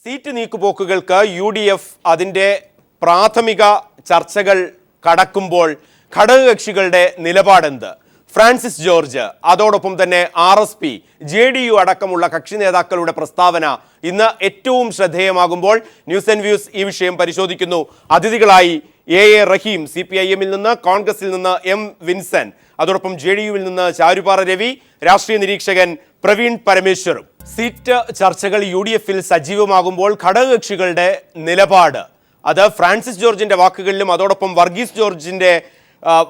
Seat നീക്കുപോക്കുകൾക്ക് UDF അതിൻ്റെ പ്രാഥമിക ചർച്ചകൾ കടക്കുമ്പോൾ ഘടകകക്ഷികളുടെ നിലപാടെന്ത്? ഫ്രാൻസിസ് ജോർജ്, അതോടൊപ്പം തന്നെ RSP, JDU അടക്കമുള്ള കക്ഷി നേതാക്കളുടെ പ്രസ്താവന ഇന്ന് ഏറ്റവും ശ്രദ്ധേയമാകുമ്പോൾ ന്യൂസ് ആൻഡ് വ്യൂസ് ഈ വിഷയം പരിശോധിക്കുന്നു. അതിഥികളായി AA റഹീം, CPIM നിന്ന്, കോൺഗ്രസിൽ നിന്ന് M വിൻസെന്റ്, അതോടൊപ്പം JDU നിന്ന് ചാരുപാറ രവി, രാഷ്ട്രീയ നിരീക്ഷകൻ പ്രവീൺ പരമേശ്വറും. സീറ്റ് ചർച്ചകൾ UDF സജീവമാകുമ്പോൾ ഘടകകക്ഷികളുടെ നിലപാട് അത് ഫ്രാൻസിസ് ജോർജിന്റെ വാക്കുകളിലും അതോടൊപ്പം വർഗീസ് ജോർജിന്റെ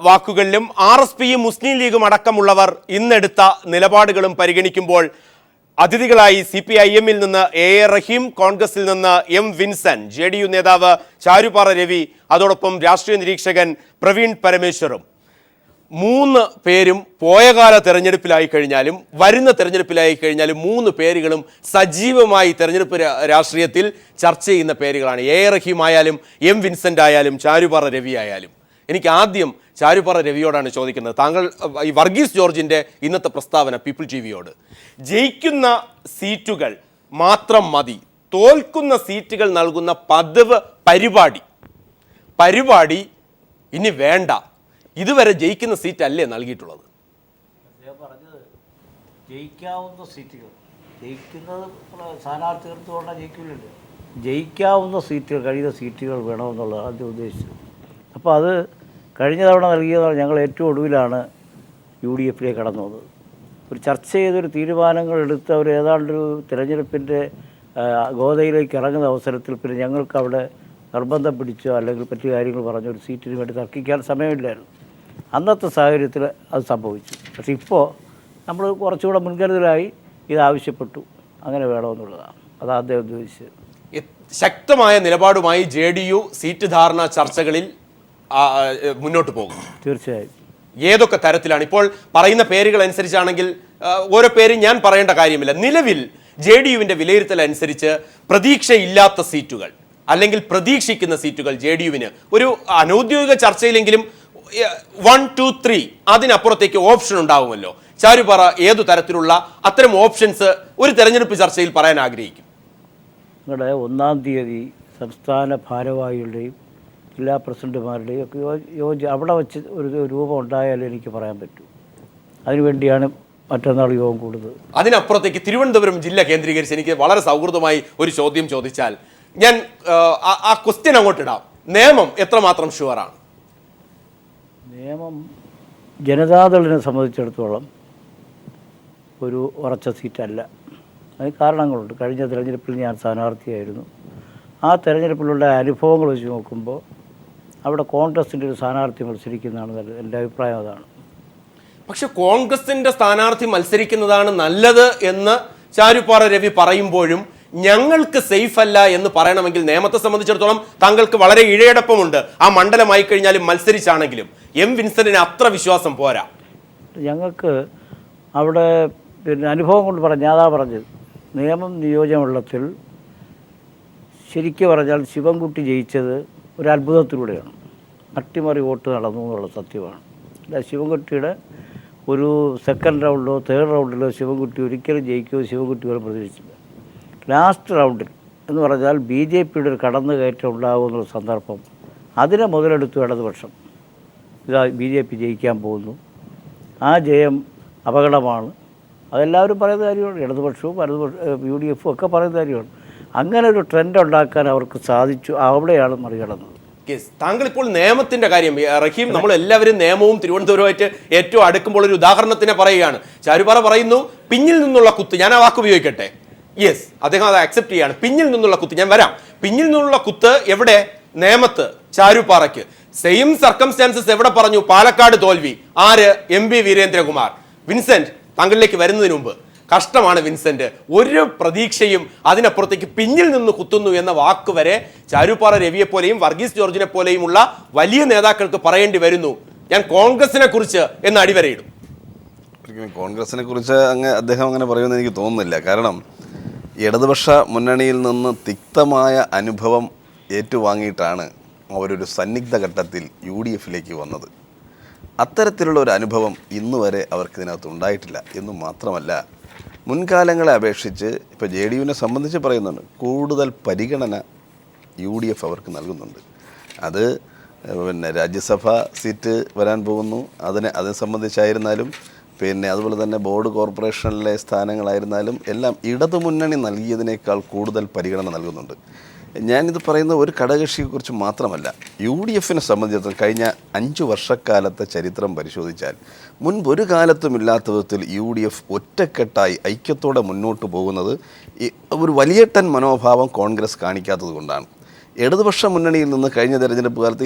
വാക്കുകളിലും RSPയും മുസ്ലിം ലീഗും അടക്കമുള്ളവർ ഇന്നെടുത്ത നിലപാടുകളും പരിഗണിക്കുമ്പോൾ അതിഥികളായി CPIM നിന്ന് AA റഹീം, കോൺഗ്രസിൽ നിന്ന് M വിൻസെന്റ്, JDU നേതാവ് ചാരുപാറ രവി, അതോടൊപ്പം രാഷ്ട്രീയ നിരീക്ഷകൻ പ്രവീൺ പരമേശ്വറും. മൂന്ന് പേരും പോയകാല തെരഞ്ഞെടുപ്പിലായി കഴിഞ്ഞാലും വരുന്ന തെരഞ്ഞെടുപ്പിലായി കഴിഞ്ഞാലും മൂന്ന് പേരുകളും സജീവമായി തെരഞ്ഞെടുപ്പ് രാഷ്ട്രീയത്തിൽ ചർച്ച ചെയ്യുന്ന പേരുകളാണ്. AA റഹീം ആയാലും M വിൻസെന്റ് ആയാലും ചാരുപാറ രവി ആയാലും. എനിക്ക് ആദ്യം ചാരുപാറ രവിയോടാണ് ചോദിക്കുന്നത്. താങ്കൾ ഈ വർഗീസ് ജോർജിൻ്റെ ഇന്നത്തെ പ്രസ്താവന പീപ്പിൾ TVയോട്, ജയിക്കുന്ന സീറ്റുകൾ മാത്രം മതി, തോൽക്കുന്ന സീറ്റുകൾ നൽകുന്ന പതിവ് പരിപാടി ഇനി വേണ്ട, ഇതുവരെ ജയിക്കുന്ന സീറ്റ് അല്ലേ നൽകിയിട്ടുള്ളത്? ജയിക്കാവുന്ന സീറ്റുകൾ, ജയിക്കുന്നത് സ്ഥാനാർത്ഥികൾക്കൊണ്ടാണ് ജയിക്കില്ലല്ലോ, ജയിക്കാവുന്ന സീറ്റുകൾ, കഴിയുന്ന സീറ്റുകൾ വേണമെന്നുള്ളത് ആദ്യം ഉദ്ദേശിച്ചത്. അപ്പോൾ അത് കഴിഞ്ഞ തവണ നൽകിയതാണ്. ഞങ്ങൾ ഏറ്റവും ഒടുവിലാണ് UDF കടന്നു വന്നത്. ഒരു ചർച്ച ചെയ്തൊരു തീരുമാനങ്ങൾ എടുത്ത് അവർ ഏതാണ്ടൊരു തിരഞ്ഞെടുപ്പിൻ്റെ ഗോതയിലേക്ക് ഇറങ്ങുന്ന അവസരത്തിൽ പിന്നെ ഞങ്ങൾക്ക് അവിടെ നിർബന്ധം പിടിച്ചോ അല്ലെങ്കിൽ മറ്റു കാര്യങ്ങൾ പറഞ്ഞ ഒരു സീറ്റിന് വേണ്ടി തർക്കിക്കാൻ സമയമില്ലായിരുന്നു. അന്നത്തെ സാഹചര്യത്തിൽ അത് സംഭവിച്ചു. പക്ഷേ ഇപ്പോൾ നമ്മൾ കുറച്ചുകൂടെ മുൻകരുതലായി ഇത് ആവശ്യപ്പെട്ടു, അങ്ങനെ വേണമെന്നുള്ളതാണ്. അത് അദ്ദേഹം ഉദ്ദേശിച്ചത്. ശക്തമായ നിലപാടുമായി JDU സീറ്റ് ധാരണ ചർച്ചകളിൽ മുന്നോട്ട് പോകും. തീർച്ചയായും. ഏതൊക്കെ തരത്തിലാണ്? ഇപ്പോൾ പറയുന്ന പേരുകൾ അനുസരിച്ചാണെങ്കിൽ ഓരോ പേരും ഞാൻ പറയേണ്ട കാര്യമില്ല. നിലവിൽ JDUവിൻ്റെ വിലയിരുത്തൽ അനുസരിച്ച് പ്രതീക്ഷയില്ലാത്ത സീറ്റുകൾ അല്ലെങ്കിൽ പ്രതീക്ഷിക്കുന്ന സീറ്റുകൾ JDUവിന് ഒരു അനൗദ്യോഗിക ചർച്ചയിലെങ്കിലും 1, 2, 3 അതിനപ്പുറത്തേക്ക് ഓപ്ഷൻ ഉണ്ടാവുമല്ലോ. ചാരുപാറ ഏതു തരത്തിലുള്ള അത്തരം ഓപ്ഷൻസ് ഒരു തെരഞ്ഞെടുപ്പ് ചർച്ചയിൽ പറയാൻ ആഗ്രഹിക്കും? നിങ്ങളുടെ 1-ാം തീയതി സംസ്ഥാന ഭാരവാഹികളുടെയും ജില്ലാ പ്രസിഡന്റുമാരുടെയും ഒക്കെ അവിടെ വെച്ച് ഒരു രൂപം ഉണ്ടായാലും എനിക്ക് പറയാൻ പറ്റൂ. അതിനുവേണ്ടിയാണ് മറ്റന്നാൾ യോഗം കൂടുന്നത്. അതിനപ്പുറത്തേക്ക് തിരുവനന്തപുരം ജില്ല കേന്ദ്രീകരിച്ച് എനിക്ക് വളരെ സൗഹൃദമായി ഒരു ചോദ്യം ചോദിച്ചാൽ ഞാൻ ആ ക്വസ്റ്റ്യൻ അങ്ങോട്ടിടാം. നിയമം എത്രമാത്രം ഷുവറാണ്? നിയമം ജനതാദളിനെ സംബന്ധിച്ചിടത്തോളം ഒരു ഉറച്ച സീറ്റല്ല. അതിന് കാരണങ്ങളുണ്ട്. കഴിഞ്ഞ തിരഞ്ഞെടുപ്പിൽ ഞാൻ സ്ഥാനാർത്ഥിയായിരുന്നു. ആ തിരഞ്ഞെടുപ്പിലുള്ള അനുഭവങ്ങൾ വെച്ച് നോക്കുമ്പോൾ അവിടെ കോൺഗ്രസിൻ്റെ ഒരു സ്ഥാനാർത്ഥി മത്സരിക്കുന്നതാണ് നല്ലത്. എൻ്റെ അഭിപ്രായം അതാണ്. പക്ഷെ കോൺഗ്രസിൻ്റെ സ്ഥാനാർത്ഥി മത്സരിക്കുന്നതാണ് നല്ലത് എന്ന് ചാരുപാറ രവി പറയുമ്പോഴും ഞങ്ങൾക്ക് സേഫ് അല്ല എന്ന് പറയണമെങ്കിൽ നിയമത്തെ സംബന്ധിച്ചിടത്തോളം താങ്കൾക്ക് വളരെ ഇഴയടപ്പമുണ്ട്. ആ മണ്ഡലമായി കഴിഞ്ഞാലും മത്സരിച്ചാണെങ്കിലും M വിൻസെന്റിന് അത്ര വിശ്വാസം പോരാ. ഞങ്ങൾക്ക് അവിടെ പിന്നെ അനുഭവം കൊണ്ട് അതാ പറഞ്ഞത്. നിയമം നിയോജകമണ്ഡലത്തിൽ ശരിക്കും പറഞ്ഞാൽ ശിവൻകുട്ടി ജയിച്ചത് ഒരു അത്ഭുതത്തിലൂടെയാണ്. അട്ടിമറി വോട്ട് നടന്നു എന്നുള്ള സത്യമാണ്. അല്ല, ശിവൻകുട്ടിയുടെ ഒരു സെക്കൻഡ് റൗണ്ടിലോ തേർഡ് റൗണ്ടിലോ ശിവൻകുട്ടി ഒരിക്കലും ജയിക്കുകയോ ശിവൻകുട്ടി പോലും പ്രതീക്ഷിച്ചില്ല. ലാസ്റ്റ് റൗണ്ടിൽ എന്ന് പറഞ്ഞാൽ BJPയുടെ ഒരു കടന്നുകയറ്റം ഉണ്ടാകുമെന്നുള്ള സന്ദർഭം, അതിനെ മുതലെടുത്തു ഇടതുപക്ഷം. ഇതാ BJP ജയിക്കാൻ പോകുന്നു, ആ ജയം അപകടമാണ്, അതെല്ലാവരും പറയുന്ന കാര്യമാണ്. ഇടതുപക്ഷവും UDF ഒക്കെ പറയുന്ന കാര്യമാണ്. അങ്ങനെ ഒരു ട്രെൻഡ് ഉണ്ടാക്കാൻ അവർക്ക് സാധിച്ചു. അവിടെയാണ് മറികടന്നത്. താങ്കൾ ഇപ്പോൾ നിയമത്തിന്റെ കാര്യം റഹീം, നമ്മൾ എല്ലാവരും നിയമവും തിരുവനന്തപുരമായിട്ട് ഏറ്റവും അടുക്കുമ്പോൾ ഒരു ഉദാഹരണത്തിന് പറയുകയാണ്. ചാരുപാറ പറയുന്നു പിന്നിൽ നിന്നുള്ള കുത്ത്, ഞാൻ ആ വാക്ക് ഉപയോഗിക്കട്ടെ. യെസ്, അദ്ദേഹം അത് അക്സെപ്റ്റ് ചെയ്യാണ്. പിന്നിൽ നിന്നുള്ള കുത്ത്, ഞാൻ വരാം. പിന്നിൽ നിന്നുള്ള കുത്ത് എവിടെ? നേമത്ത് ചാരുപാറയ്ക്ക്. സെയിം സർക്കംസ്റ്റാൻസസ് എവിടെ പറഞ്ഞു? പാലക്കാട് തോൽവി. ആര്? MP വീരേന്ദ്രകുമാർ. വിൻസെന്റ്, താങ്കളിലേക്ക് വരുന്നതിന് മുമ്പ്, കഷ്ടമാണ് വിൻസെന്റ്, ഒരു പ്രതീക്ഷയും അതിനപ്പുറത്തേക്ക് പിന്നിൽ നിന്ന് കുത്തുന്നു എന്ന വാക്ക് വരെ ചാരുപാറ രവിയെ പോലെയും വർഗീസ് ജോർജിനെ പോലെയുമുള്ള വലിയ നേതാക്കൾക്ക് പറയേണ്ടി വരുന്നു. ഞാൻ കോൺഗ്രസിനെ കുറിച്ച് എന്ന് അടിവരയിടും. കോൺഗ്രസിനെ കുറിച്ച് അദ്ദേഹം അങ്ങനെ പറയുമെന്ന് എനിക്ക് തോന്നുന്നില്ല. കാരണം ഇടതുപക്ഷ മുന്നണിയിൽ നിന്ന് തിക്തമായ അനുഭവം ഏറ്റുവാങ്ങിയിട്ടാണ് അവരൊരു സന്നിഗ്ധ ഘട്ടത്തിൽ UDF വന്നത്. അത്തരത്തിലുള്ള ഒരു അനുഭവം ഇന്നുവരെ അവർക്ക് ഇതിനകത്ത് ഉണ്ടായിട്ടില്ല. എന്നു മാത്രമല്ല, മുൻകാലങ്ങളെ അപേക്ഷിച്ച് ഇപ്പോൾ JDUവിനെ സംബന്ധിച്ച് പറയുന്നുണ്ട്, കൂടുതൽ പരിഗണന UDF അവർക്ക് നൽകുന്നുണ്ട്. അത് പിന്നെ രാജ്യസഭാ സീറ്റ് വരാൻ പോകുന്നു, അതിനെ സംബന്ധിച്ചായിരുന്നാലും പിന്നെ അതുപോലെ തന്നെ ബോർഡ് കോർപ്പറേഷനിലെ സ്ഥാനങ്ങളായിരുന്നാലും എല്ലാം ഇടതുമുന്നണി നൽകിയതിനേക്കാൾ കൂടുതൽ പരിഗണന നൽകുന്നുണ്ട്. ഞാനിത് പറയുന്ന ഒരു ഘടകകക്ഷിയെക്കുറിച്ച് മാത്രമല്ല, UDFിനെ സംബന്ധിച്ചിടത്തോളം കഴിഞ്ഞ 5 വർഷക്കാലത്തെ ചരിത്രം പരിശോധിച്ചാൽ മുൻപ് ഒരു കാലത്തുമില്ലാത്ത വിധത്തിൽ UDF ഒറ്റക്കെട്ടായി ഐക്യത്തോടെ മുന്നോട്ട് പോകുന്നത് ഒരു വലിയേട്ടൻ മനോഭാവം കോൺഗ്രസ് കാണിക്കാത്തത് കൊണ്ടാണ്. ഇടതുപക്ഷ മുന്നണിയിൽ നിന്ന് കഴിഞ്ഞ തെരഞ്ഞെടുപ്പ് കാലത്ത്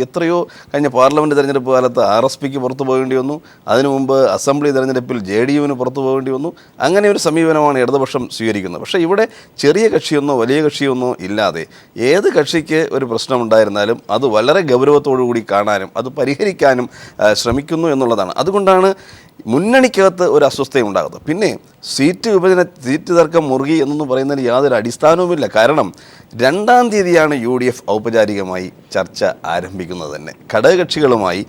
കഴിഞ്ഞ പാർലമെൻറ്റ് തെരഞ്ഞെടുപ്പ് കാലത്ത് RSPക്ക് പുറത്തു പോകേണ്ടി വന്നു. അതിനു മുമ്പ് അസംബ്ലി തെരഞ്ഞെടുപ്പിൽ JDUവിന് പുറത്തു പോകേണ്ടി വന്നു. അങ്ങനെ ഒരു സമീപനമാണ് ഇടതുപക്ഷം സ്വീകരിക്കുന്നത്. പക്ഷേ ഇവിടെ ചെറിയ കക്ഷിയൊന്നോ വലിയ കക്ഷിയൊന്നോ ഇല്ലാതെ ഏത് കക്ഷിക്ക് ഒരു പ്രശ്നമുണ്ടായിരുന്നാലും അത് വളരെ ഗൗരവത്തോടു കൂടി കാണാനും അത് പരിഹരിക്കാനും ശ്രമിക്കുന്നു എന്നുള്ളതാണ്. അതുകൊണ്ടാണ് മുന്നണിക്കകത്ത് ഒരു അസ്വസ്ഥയും ഉണ്ടാകുന്നത്. പിന്നെ സീറ്റ് തർക്കം മുറുകി എന്നൊന്നും പറയുന്നതിന് യാതൊരു അടിസ്ഥാനവുമില്ല. കാരണം 2-ാം തീയതിയാണ് UDF ഔപചാരികമായി ചർച്ച ആരംഭിക്കുന്നത് തന്നെ. ഘടകകക്ഷികളുമായി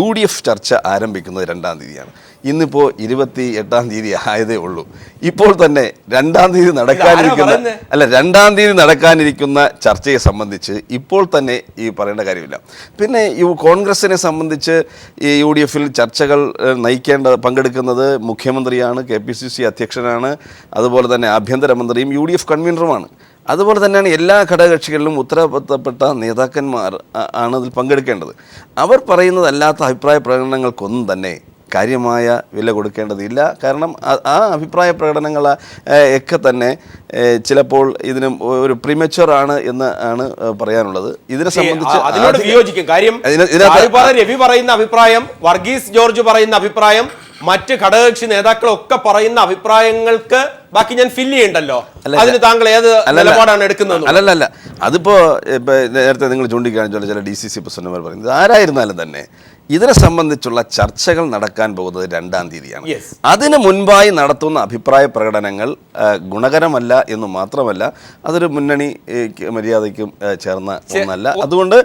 UDF ചർച്ച ആരംഭിക്കുന്നത് 2-ാം തീയതിയാണ്. ഇന്നിപ്പോൾ 28-ാം തീയതി ആയതേ ഉള്ളൂ. ഇപ്പോൾ തന്നെ 2-ാം തീയതി നടക്കാനിരിക്കുന്ന ചർച്ചയെ സംബന്ധിച്ച് ഇപ്പോൾ തന്നെ ഈ പറയേണ്ട കാര്യമില്ല. പിന്നെ കോൺഗ്രസിനെ സംബന്ധിച്ച് ഈ UDFിൽ ചർച്ചകൾ പങ്കെടുക്കുന്നത് മുഖ്യമന്ത്രിയാണ്, KPCC അധ്യക്ഷനാണ്, അതുപോലെ തന്നെ ആഭ്യന്തരമന്ത്രിയും UDF കൺവീനറുമാണ്. അതുപോലെ തന്നെയാണ് എല്ലാ ഘടകകക്ഷികളിലും ഉത്തരവാദിത്തപ്പെട്ട നേതാക്കന്മാർ ആണ് അതിൽ പങ്കെടുക്കേണ്ടത്. അവർ പറയുന്നതല്ലാത്ത അഭിപ്രായ പ്രകടനങ്ങൾക്കൊന്നും തന്നെ കാര്യമായ വില കൊടുക്കേണ്ടതില്ല. കാരണം ആ അഭിപ്രായ പ്രകടനങ്ങൾ ഒക്കെ തന്നെ ചിലപ്പോൾ ഇതിന് ഒരു പ്രിമച്വർ ആണ് എന്ന് ആണ് പറയാനുള്ളത്. ഇതിനെ സംബന്ധിച്ച് അതിനോട് വിയോജിക്കും. കാര്യം രവി പറയുന്ന അഭിപ്രായം, വർഗീസ് ജോർജ് പറയുന്ന അഭിപ്രായം, മറ്റ് ഘടകകക്ഷി നേതാക്കളൊക്കെ പറയുന്ന അഭിപ്രായങ്ങൾക്ക് ബാക്കി ഞാൻ ഫില്ല് ചെയ്യണ്ടല്ലോ. അതിന് താങ്കൾ ഏത് നിലപാടാണ് എടുക്കുന്നത്? അല്ലല്ല, അതിപ്പോ നേരത്തെ നിങ്ങൾ ചൂണ്ടിക്കാണിച്ചോളൂ ചില DCC പ്രസിഡന്റുമാർ പറയുന്നത്. ആരായിരുന്നാലും തന്നെ ഇതിനെ സംബന്ധിച്ചുള്ള ചർച്ചകൾ നടക്കാൻ പോകുന്നത് 2-ാം തീയതിയാണ്. അതിന് മുൻപായി നടത്തുന്ന അഭിപ്രായ പ്രകടനങ്ങൾ ഗുണകരമല്ല എന്ന് മാത്രമല്ല അതൊരു മുന്നണി മര്യാദയ്ക്കും ചേർന്ന ഒന്നല്ല. അതുകൊണ്ട്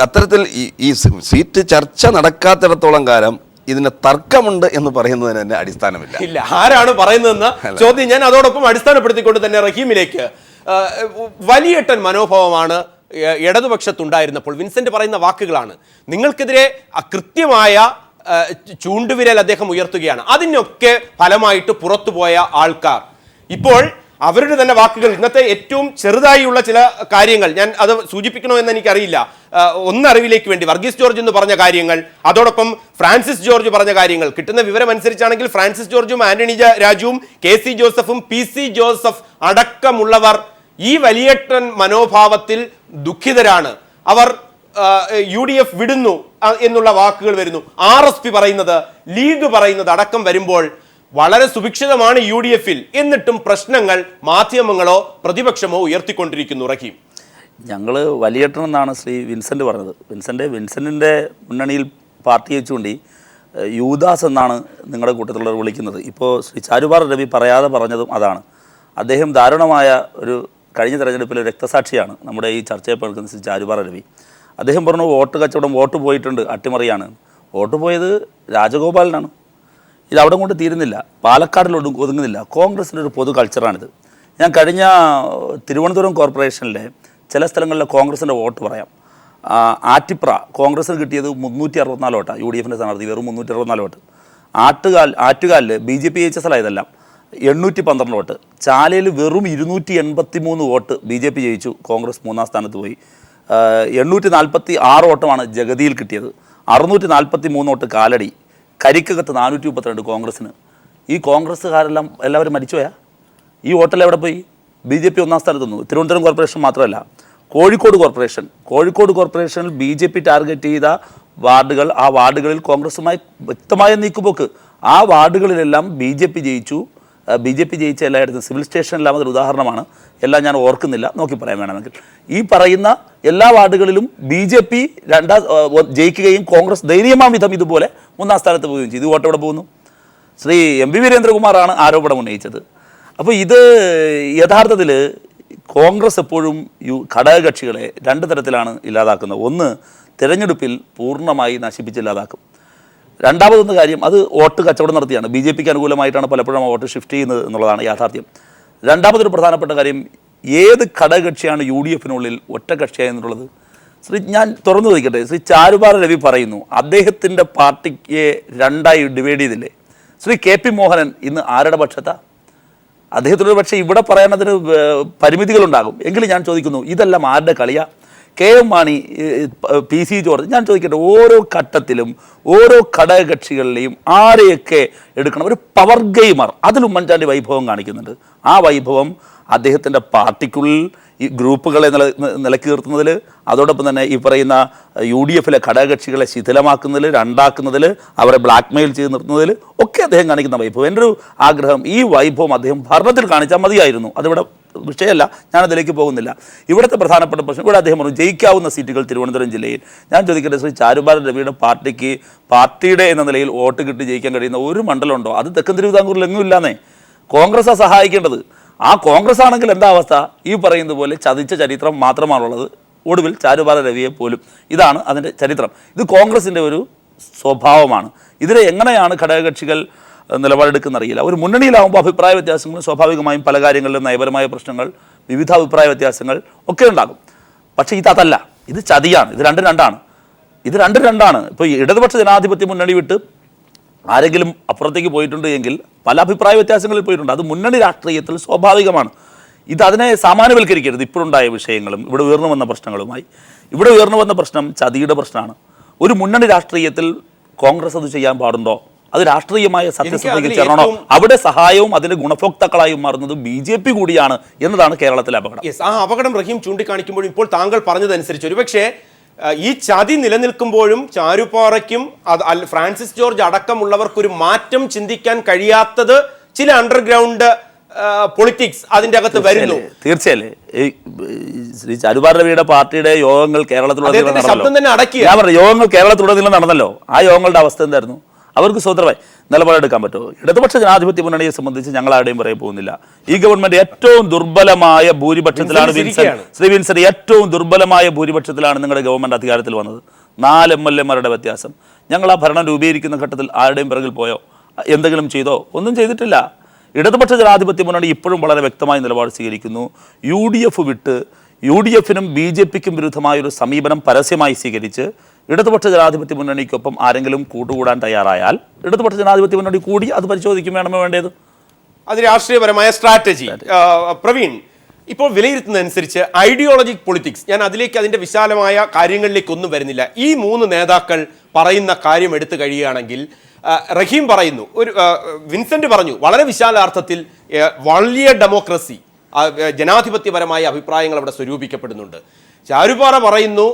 അത്തരത്തിൽ ഈ സീറ്റ് ചർച്ച നടക്കാത്തിടത്തോളം കാലം ഇതിന് തർക്കമുണ്ട് എന്ന് പറയുന്നതിന് തന്നെ അടിസ്ഥാനമില്ല. ഇല്ല, ആരാണ് പറയുന്നതെന്ന് ചോദ്യം ഞാൻ അതോടൊപ്പം അടിസ്ഥാനപ്പെടുത്തിക്കൊണ്ട് തന്നെ റഹീമിലേക്ക്. വലിയേട്ടൻ മനോഭാവമാണ് ഇടതുപക്ഷത്തുണ്ടായിരുന്നപ്പോൾ. വിൻസെന്റ് പറയുന്ന വാക്കുകളാണ്. നിങ്ങൾക്കെതിരെ കൃത്യമായ ചൂണ്ടുവിരൽ അദ്ദേഹം ഉയർത്തുകയാണ്. അതിനൊക്കെ ഫലമായിട്ട് പുറത്തുപോയ ആൾക്കാർ ഇപ്പോൾ അവരുടെ തന്നെ വാക്കുകൾ. ഇന്നത്തെ ഏറ്റവും ചെറുതായുള്ള ചില കാര്യങ്ങൾ ഞാൻ അത് സൂചിപ്പിക്കണോ എന്ന് എനിക്കറിയില്ല. ഒന്നറിവിലേക്ക് വേണ്ടി വർഗീസ് ജോർജ് എന്ന് പറഞ്ഞ കാര്യങ്ങൾ, അതോടൊപ്പം ഫ്രാൻസിസ് ജോർജ് പറഞ്ഞ കാര്യങ്ങൾ കിട്ടുന്ന വിവരം അനുസരിച്ചാണെങ്കിൽ ഫ്രാൻസിസ് ജോർജും ആന്റണി രാജുവും KC ജോസഫും PC ജോസഫ് അടക്കമുള്ളവർ ഈ വലിയേട്ടൻ മനോഭാവത്തിൽ ദുഃഖിതരാണ്. അവർ UDF വിടുന്നു എന്നുള്ള വാക്കുകൾ വരുന്നു. RSP പറയുന്നത്, ലീഗ് പറയുന്നത് അടക്കം വരുമ്പോൾ വളരെ സുഭിക്ഷിതമാണ് UDFിൽ. എന്നിട്ടും പ്രശ്നങ്ങൾ മാധ്യമങ്ങളോ പ്രതിപക്ഷമോ ഉയർത്തിക്കൊണ്ടിരിക്കുന്നു. റഹീം, ഞങ്ങൾ വലിയേട്ടനെന്നാണ് ശ്രീ വിൻസെൻ്റ് പറഞ്ഞത്. വിൻസെൻറ്റിൻ്റെ മുന്നണിയിൽ പാർട്ടി വെച്ചുകൊണ്ട് യൂദാസ് എന്നാണ് നിങ്ങളുടെ കൂട്ടത്തിലുള്ളവർ വിളിക്കുന്നത്. ഇപ്പോൾ ശ്രീ ചാരുപാറ രവി പറയാതെ പറഞ്ഞതും അതാണ്. അദ്ദേഹം ദാരുണമായ ഒരു കഴിഞ്ഞ തെരഞ്ഞെടുപ്പിലെ രക്തസാക്ഷിയാണ് നമ്മുടെ ഈ ചർച്ചയിൽ പങ്കെടുക്കുന്ന ശ്രീ ചാരുപാറ രവി. അദ്ദേഹം പറഞ്ഞു വോട്ട് കച്ചവടം, വോട്ട് പോയിട്ടുണ്ട്, അട്ടിമറിയാണ്. വോട്ട് പോയത് രാജഗോപാലനാണ്. ഇത് അവിടെ കൊണ്ട് തീരുന്നില്ല, പാലക്കാടിലൊന്നും ഒതുങ്ങുന്നില്ല. കോൺഗ്രസിൻ്റെ ഒരു പൊതു കൾച്ചറാണിത്. ഞാൻ കഴിഞ്ഞ തിരുവനന്തപുരം കോർപ്പറേഷനിലെ ചില സ്ഥലങ്ങളിലെ കോൺഗ്രസിൻ്റെ വോട്ട് പറയാം. ആറ്റിപ്ര കോൺഗ്രസിന് കിട്ടിയത് 364 വോട്ടാണ്. UDFിൻ്റെ സ്ഥാനാർത്ഥി വെറും 364 വോട്ട്. ആറ്റുകാലിൽ BJP ജയിച്ച ഇതെല്ലാം 812 വോട്ട്. ചാലയിൽ വെറും 283 വോട്ട് BJP ജയിച്ചു, കോൺഗ്രസ് 3-ാം സ്ഥാനത്ത് പോയി. 846 വോട്ടുമാണ് ജഗതിയിൽ കിട്ടിയത്. 643 വോട്ട് കാലടി. കരിക്കകത്ത് 432 കോൺഗ്രസ്സിന്. ഈ കോൺഗ്രസ്സുകാരെല്ലാം എല്ലാവരും മരിച്ചുപോയാ? ഈ വോട്ടെല്ലാം എവിടെ പോയി? BJP 1-ാം സ്ഥാനത്ത് നിന്നു. തിരുവനന്തപുരം കോർപ്പറേഷൻ മാത്രമല്ല, കോഴിക്കോട് കോർപ്പറേഷനിൽ BJP ടാർഗറ്റ് ചെയ്ത വാർഡുകൾ, ആ വാർഡുകളിൽ കോൺഗ്രസുമായി വ്യക്തമായ നീക്കുപോക്ക്. ആ വാർഡുകളിലെല്ലാം BJP ജയിച്ചു. BJP ജയിച്ച എല്ലായിടത്തും സിവിൽ സ്റ്റേഷനിലാമ ഒരു ഉദാഹരണമാണ്. എല്ലാം ഞാൻ ഓർക്കുന്നില്ല, നോക്കി പറയാൻ വേണമെങ്കിൽ. ഈ പറയുന്ന എല്ലാ വാർഡുകളിലും BJP ജയിക്കുകയും കോൺഗ്രസ് ദയനീയമാം വിധം ഇതുപോലെ 1-ാം സ്ഥാനത്ത് പോവുകയും ചെയ്തു. വോട്ട് എവിടെ പോകുന്നു? ശ്രീ MV വീരേന്ദ്രകുമാറാണ് ആരോപണം ഉന്നയിച്ചത്. അപ്പോൾ ഇത് യഥാർത്ഥത്തിൽ കോൺഗ്രസ് എപ്പോഴും ഘടകകക്ഷികളെ 2 തരത്തിലാണ് ഇല്ലാതാക്കുന്നത്. ഒന്ന്, തിരഞ്ഞെടുപ്പിൽ പൂർണ്ണമായി നശിപ്പിച്ചില്ലാതാക്കും. രണ്ടാമതൊന്ന് കാര്യം, അത് വോട്ട് കച്ചവടം നടത്തിയാണ്. BJPക്ക് അനുകൂലമായിട്ടാണ് പലപ്പോഴും ആ വോട്ട് ഷിഫ്റ്റ് ചെയ്യുന്നത് എന്നുള്ളതാണ് യാഥാർത്ഥ്യം. രണ്ടാമതൊരു പ്രധാനപ്പെട്ട കാര്യം, ഏത് ഘടകകക്ഷിയാണ് UDF-നുള്ളിൽ ഒറ്റ കക്ഷിയായി എന്നുള്ളത്. ഞാൻ തുറന്നു ചോദിക്കട്ടെ, ചാരുപാറ രവി പറയുന്നു അദ്ദേഹത്തിൻ്റെ പാർട്ടിക്ക് രണ്ടായി ഡിവൈഡ് ചെയ്തില്ലേ. KP മോഹനൻ ഇന്ന് ആരുടെ പക്ഷത്താ? അദ്ദേഹത്തിനൊരു പക്ഷേ ഇവിടെ പറയാനതിന് പരിമിതികളുണ്ടാകും. എങ്കിലും ഞാൻ ചോദിക്കുന്നു, ഇതെല്ലാം ആരുടെ കളിയാ? KM മാണി, PC ജോർജ്, ഞാൻ ചോദിക്കട്ടെ, ഓരോ ഘട്ടത്തിലും ഓരോ ഘടകകക്ഷികളിലെയും ആരെയൊക്കെ എടുക്കണം, ഒരു പവർ ഗെയിമർ, അതിൽ ഉമ്മൻചാണ്ടി വൈഭവം കാണിക്കുന്നുണ്ട്. ആ വൈഭവം അദ്ദേഹത്തിൻ്റെ പാർട്ടിക്കുള്ളിൽ ഈ ഗ്രൂപ്പുകളെ നിലക്കി നിർത്തുന്നതിൽ, അതോടൊപ്പം തന്നെ ഈ പറയുന്ന UDF-ലെ ഘടകകക്ഷികളെ ശിഥിലമാക്കുന്നതിൽ, രണ്ടാക്കുന്നതിൽ, അവരെ ബ്ലാക്ക്മെയിൽ ചെയ്ത് നിർത്തുന്നതിൽ ഒക്കെ അദ്ദേഹം കാണിക്കുന്ന വൈഭവം. എൻ്റെ ഒരു ആഗ്രഹം, ഈ വൈഭവം അദ്ദേഹം ഭരണത്തിൽ കാണിച്ചാൽ മതിയായിരുന്നു. അതിവിടെ വിഷയമല്ല, ഞാനതിലേക്ക് പോകുന്നില്ല. ഇവിടുത്തെ പ്രധാനപ്പെട്ട പ്രശ്നം, ഇവിടെ അദ്ദേഹം പറഞ്ഞു ജയിക്കാവുന്ന സീറ്റുകൾ തിരുവനന്തപുരം ജില്ലയിൽ. ഞാൻ ചോദിക്കട്ടെ, ചാരുപാറ രവിയുടെ പാർട്ടിക്ക് പാർട്ടിയുടെ എന്ന നിലയിൽ വോട്ട് കിട്ടി ജയിക്കാൻ കഴിയുന്ന ഒരു മണ്ഡലമുണ്ടോ? അത് തെക്കൻ തിരുവിതാംകൂറിൽ എങ്ങും ഇല്ലാന്നേ. കോൺഗ്രസ്സാണ് സഹായിക്കേണ്ടത്. ആ കോൺഗ്രസ് ആണെങ്കിൽ എന്താ അവസ്ഥ? ഈ പറയുന്നത് പോലെ ചതിച്ച ചരിത്രം മാത്രമാണുള്ളത്. ഒടുവിൽ ചാരുപാറ രവിയെ പോലും. ഇതാണ് അതിൻ്റെ ചരിത്രം. ഇത് കോൺഗ്രസിൻ്റെ ഒരു സ്വഭാവമാണ്. ഇതിനെ എങ്ങനെയാണ് ഘടകകക്ഷികൾ നിലപാടെടുക്കുന്നറിയില്ല. ഒരു മുന്നണിയിലാവുമ്പോൾ അഭിപ്രായ വ്യത്യാസങ്ങൾ സ്വാഭാവികമായും പല കാര്യങ്ങളിലും നയപരമായ പ്രശ്നങ്ങൾ, വിവിധ അഭിപ്രായ വ്യത്യാസങ്ങൾ ഒക്കെ ഉണ്ടാകും. പക്ഷേ ഇതല്ല, ഇത് ചതിയാണ്. ഇത് രണ്ടും രണ്ടാണ്. ഇപ്പോൾ ഇടതുപക്ഷ ജനാധിപത്യ മുന്നണി വിട്ട് ആരെങ്കിലും അപ്പുറത്തേക്ക് പോയിട്ടുണ്ട് എങ്കിൽ പല അഭിപ്രായ വ്യത്യാസങ്ങളിൽ പോയിട്ടുണ്ട്. അത് മുന്നണി രാഷ്ട്രീയത്തിൽ സ്വാഭാവികമാണ്. അതിനെ സാമാന്യവൽക്കരിക്കരുത്. ഇപ്പോഴുണ്ടായ വിഷയങ്ങളും ഇവിടെ ഉയർന്നു വന്ന പ്രശ്നങ്ങളുമായി. ഇവിടെ ഉയർന്നു വന്ന പ്രശ്നം ചതിയുടെ പ്രശ്നമാണ്. ഒരു മുന്നണി രാഷ്ട്രീയത്തിൽ കോൺഗ്രസ് അത് ചെയ്യാൻ പാടുണ്ടോ? അത് രാഷ്ട്രീയമായ സത്യസന്ധതയ്ക്ക് ചേരണോ? അവിടെ സഹായവും അതിന്റെ ഗുണഭോക്താക്കളായും മാറുന്നത് BJP കൂടിയാണ് എന്നതാണ് കേരളത്തിലെ അപകടം. ആ അപകടം റഹീം ചൂണ്ടിക്കാണിക്കുമ്പോഴും ഇപ്പോൾ താങ്കൾ പറഞ്ഞതനുസരിച്ച് ഒരുപക്ഷെ ഈ ചതി നിലനിൽക്കുമ്പോഴും ചാരുപാറയ്ക്കും ഫ്രാൻസിസ് ജോർജ് അടക്കമുള്ളവർക്കൊരു മാറ്റം ചിന്തിക്കാൻ കഴിയാത്തത് ചില അണ്ടർഗ്രൗണ്ട് പൊളിറ്റിക്സ് അതിന്റെ അകത്ത് വരുന്നു. തീർച്ചയായും ശ്രീ ചാരുപാറ രവിയുടെ പാർട്ടിയുടെ യോഗങ്ങൾ കേരളത്തിലുടനീളം യോഗങ്ങൾ കേരളത്തിലുടനീളം നടന്നല്ലോ. ആ യോഗങ്ങളുടെ അവസ്ഥ എന്തായിരുന്നു? അവർക്ക് സ്വതന്ത്രമായി നിലപാടെടുക്കാൻ പറ്റുമോ? ഇടതുപക്ഷ ജനാധിപത്യ മുന്നണിയെ സംബന്ധിച്ച് ഞങ്ങൾ ആരുടെയും പറയാൻ പോകുന്നില്ല. ഈ ഗവൺമെന്റ് ഏറ്റവും ദുർബലമായ ഭൂരിപക്ഷത്തിലാണ് ശ്രീ വിൻസെന്റ്, ഏറ്റവും ദുർബലമായ ഭൂരിപക്ഷത്തിലാണ് നിങ്ങളുടെ ഗവൺമെന്റ് അധികാരത്തിൽ വന്നത്. 4 MLA-മാരുടെ വ്യത്യാസം. ഞങ്ങൾ ആ ഭരണം രൂപീകരിക്കുന്ന ഘട്ടത്തിൽ ആരുടെയും പിറകിൽ പോയോ? എന്തെങ്കിലും ചെയ്തോ? ഒന്നും ചെയ്തിട്ടില്ല. ഇടതുപക്ഷ ജനാധിപത്യ മുന്നണി ഇപ്പോഴും വളരെ വ്യക്തമായ നിലപാട് സ്വീകരിക്കുന്നു. UDF വിട്ട് UDF-നും BJP-ക്കും വിരുദ്ധമായൊരു സമീപനം പരസ്യമായി സ്വീകരിച്ച് ഇടതുപക്ഷ ജനാധിപത്യ മുന്നണിക്കൊപ്പം ആരെങ്കിലും കൂട്ടുകൂടാൻ തയ്യാറായാൽ ഇടതുപക്ഷ ജനാധിപത്യ മുന്നണി കൂടി അത് പരിശോധിക്കും വേണമോ വേണ്ടത്. അത് രാഷ്ട്രീയപരമായ സ്ട്രാറ്റജി. പ്രവീൺ, ഇപ്പോൾ വിലയിരുത്തുന്നതനുസരിച്ച് ഐഡിയോളജിക് പൊളിറ്റിക്സ്, ഞാൻ അതിന്റെ വിശാലമായ കാര്യങ്ങളിലേക്കൊന്നും വരുന്നില്ല. ഈ 3 നേതാക്കൾ പറയുന്ന കാര്യം എടുത്തു കഴിയുകയാണെങ്കിൽ റഹീം പറയുന്നു, വിൻസെന്റ് പറഞ്ഞു, വളരെ വിശാലാർത്ഥത്തിൽ വലിയ ഡെമോക്രസി, ജനാധിപത്യപരമായ അഭിപ്രായങ്ങൾ അവിടെ സ്വരൂപിക്കപ്പെടുന്നുണ്ട്. ചാരുപാറ പറയുന്നു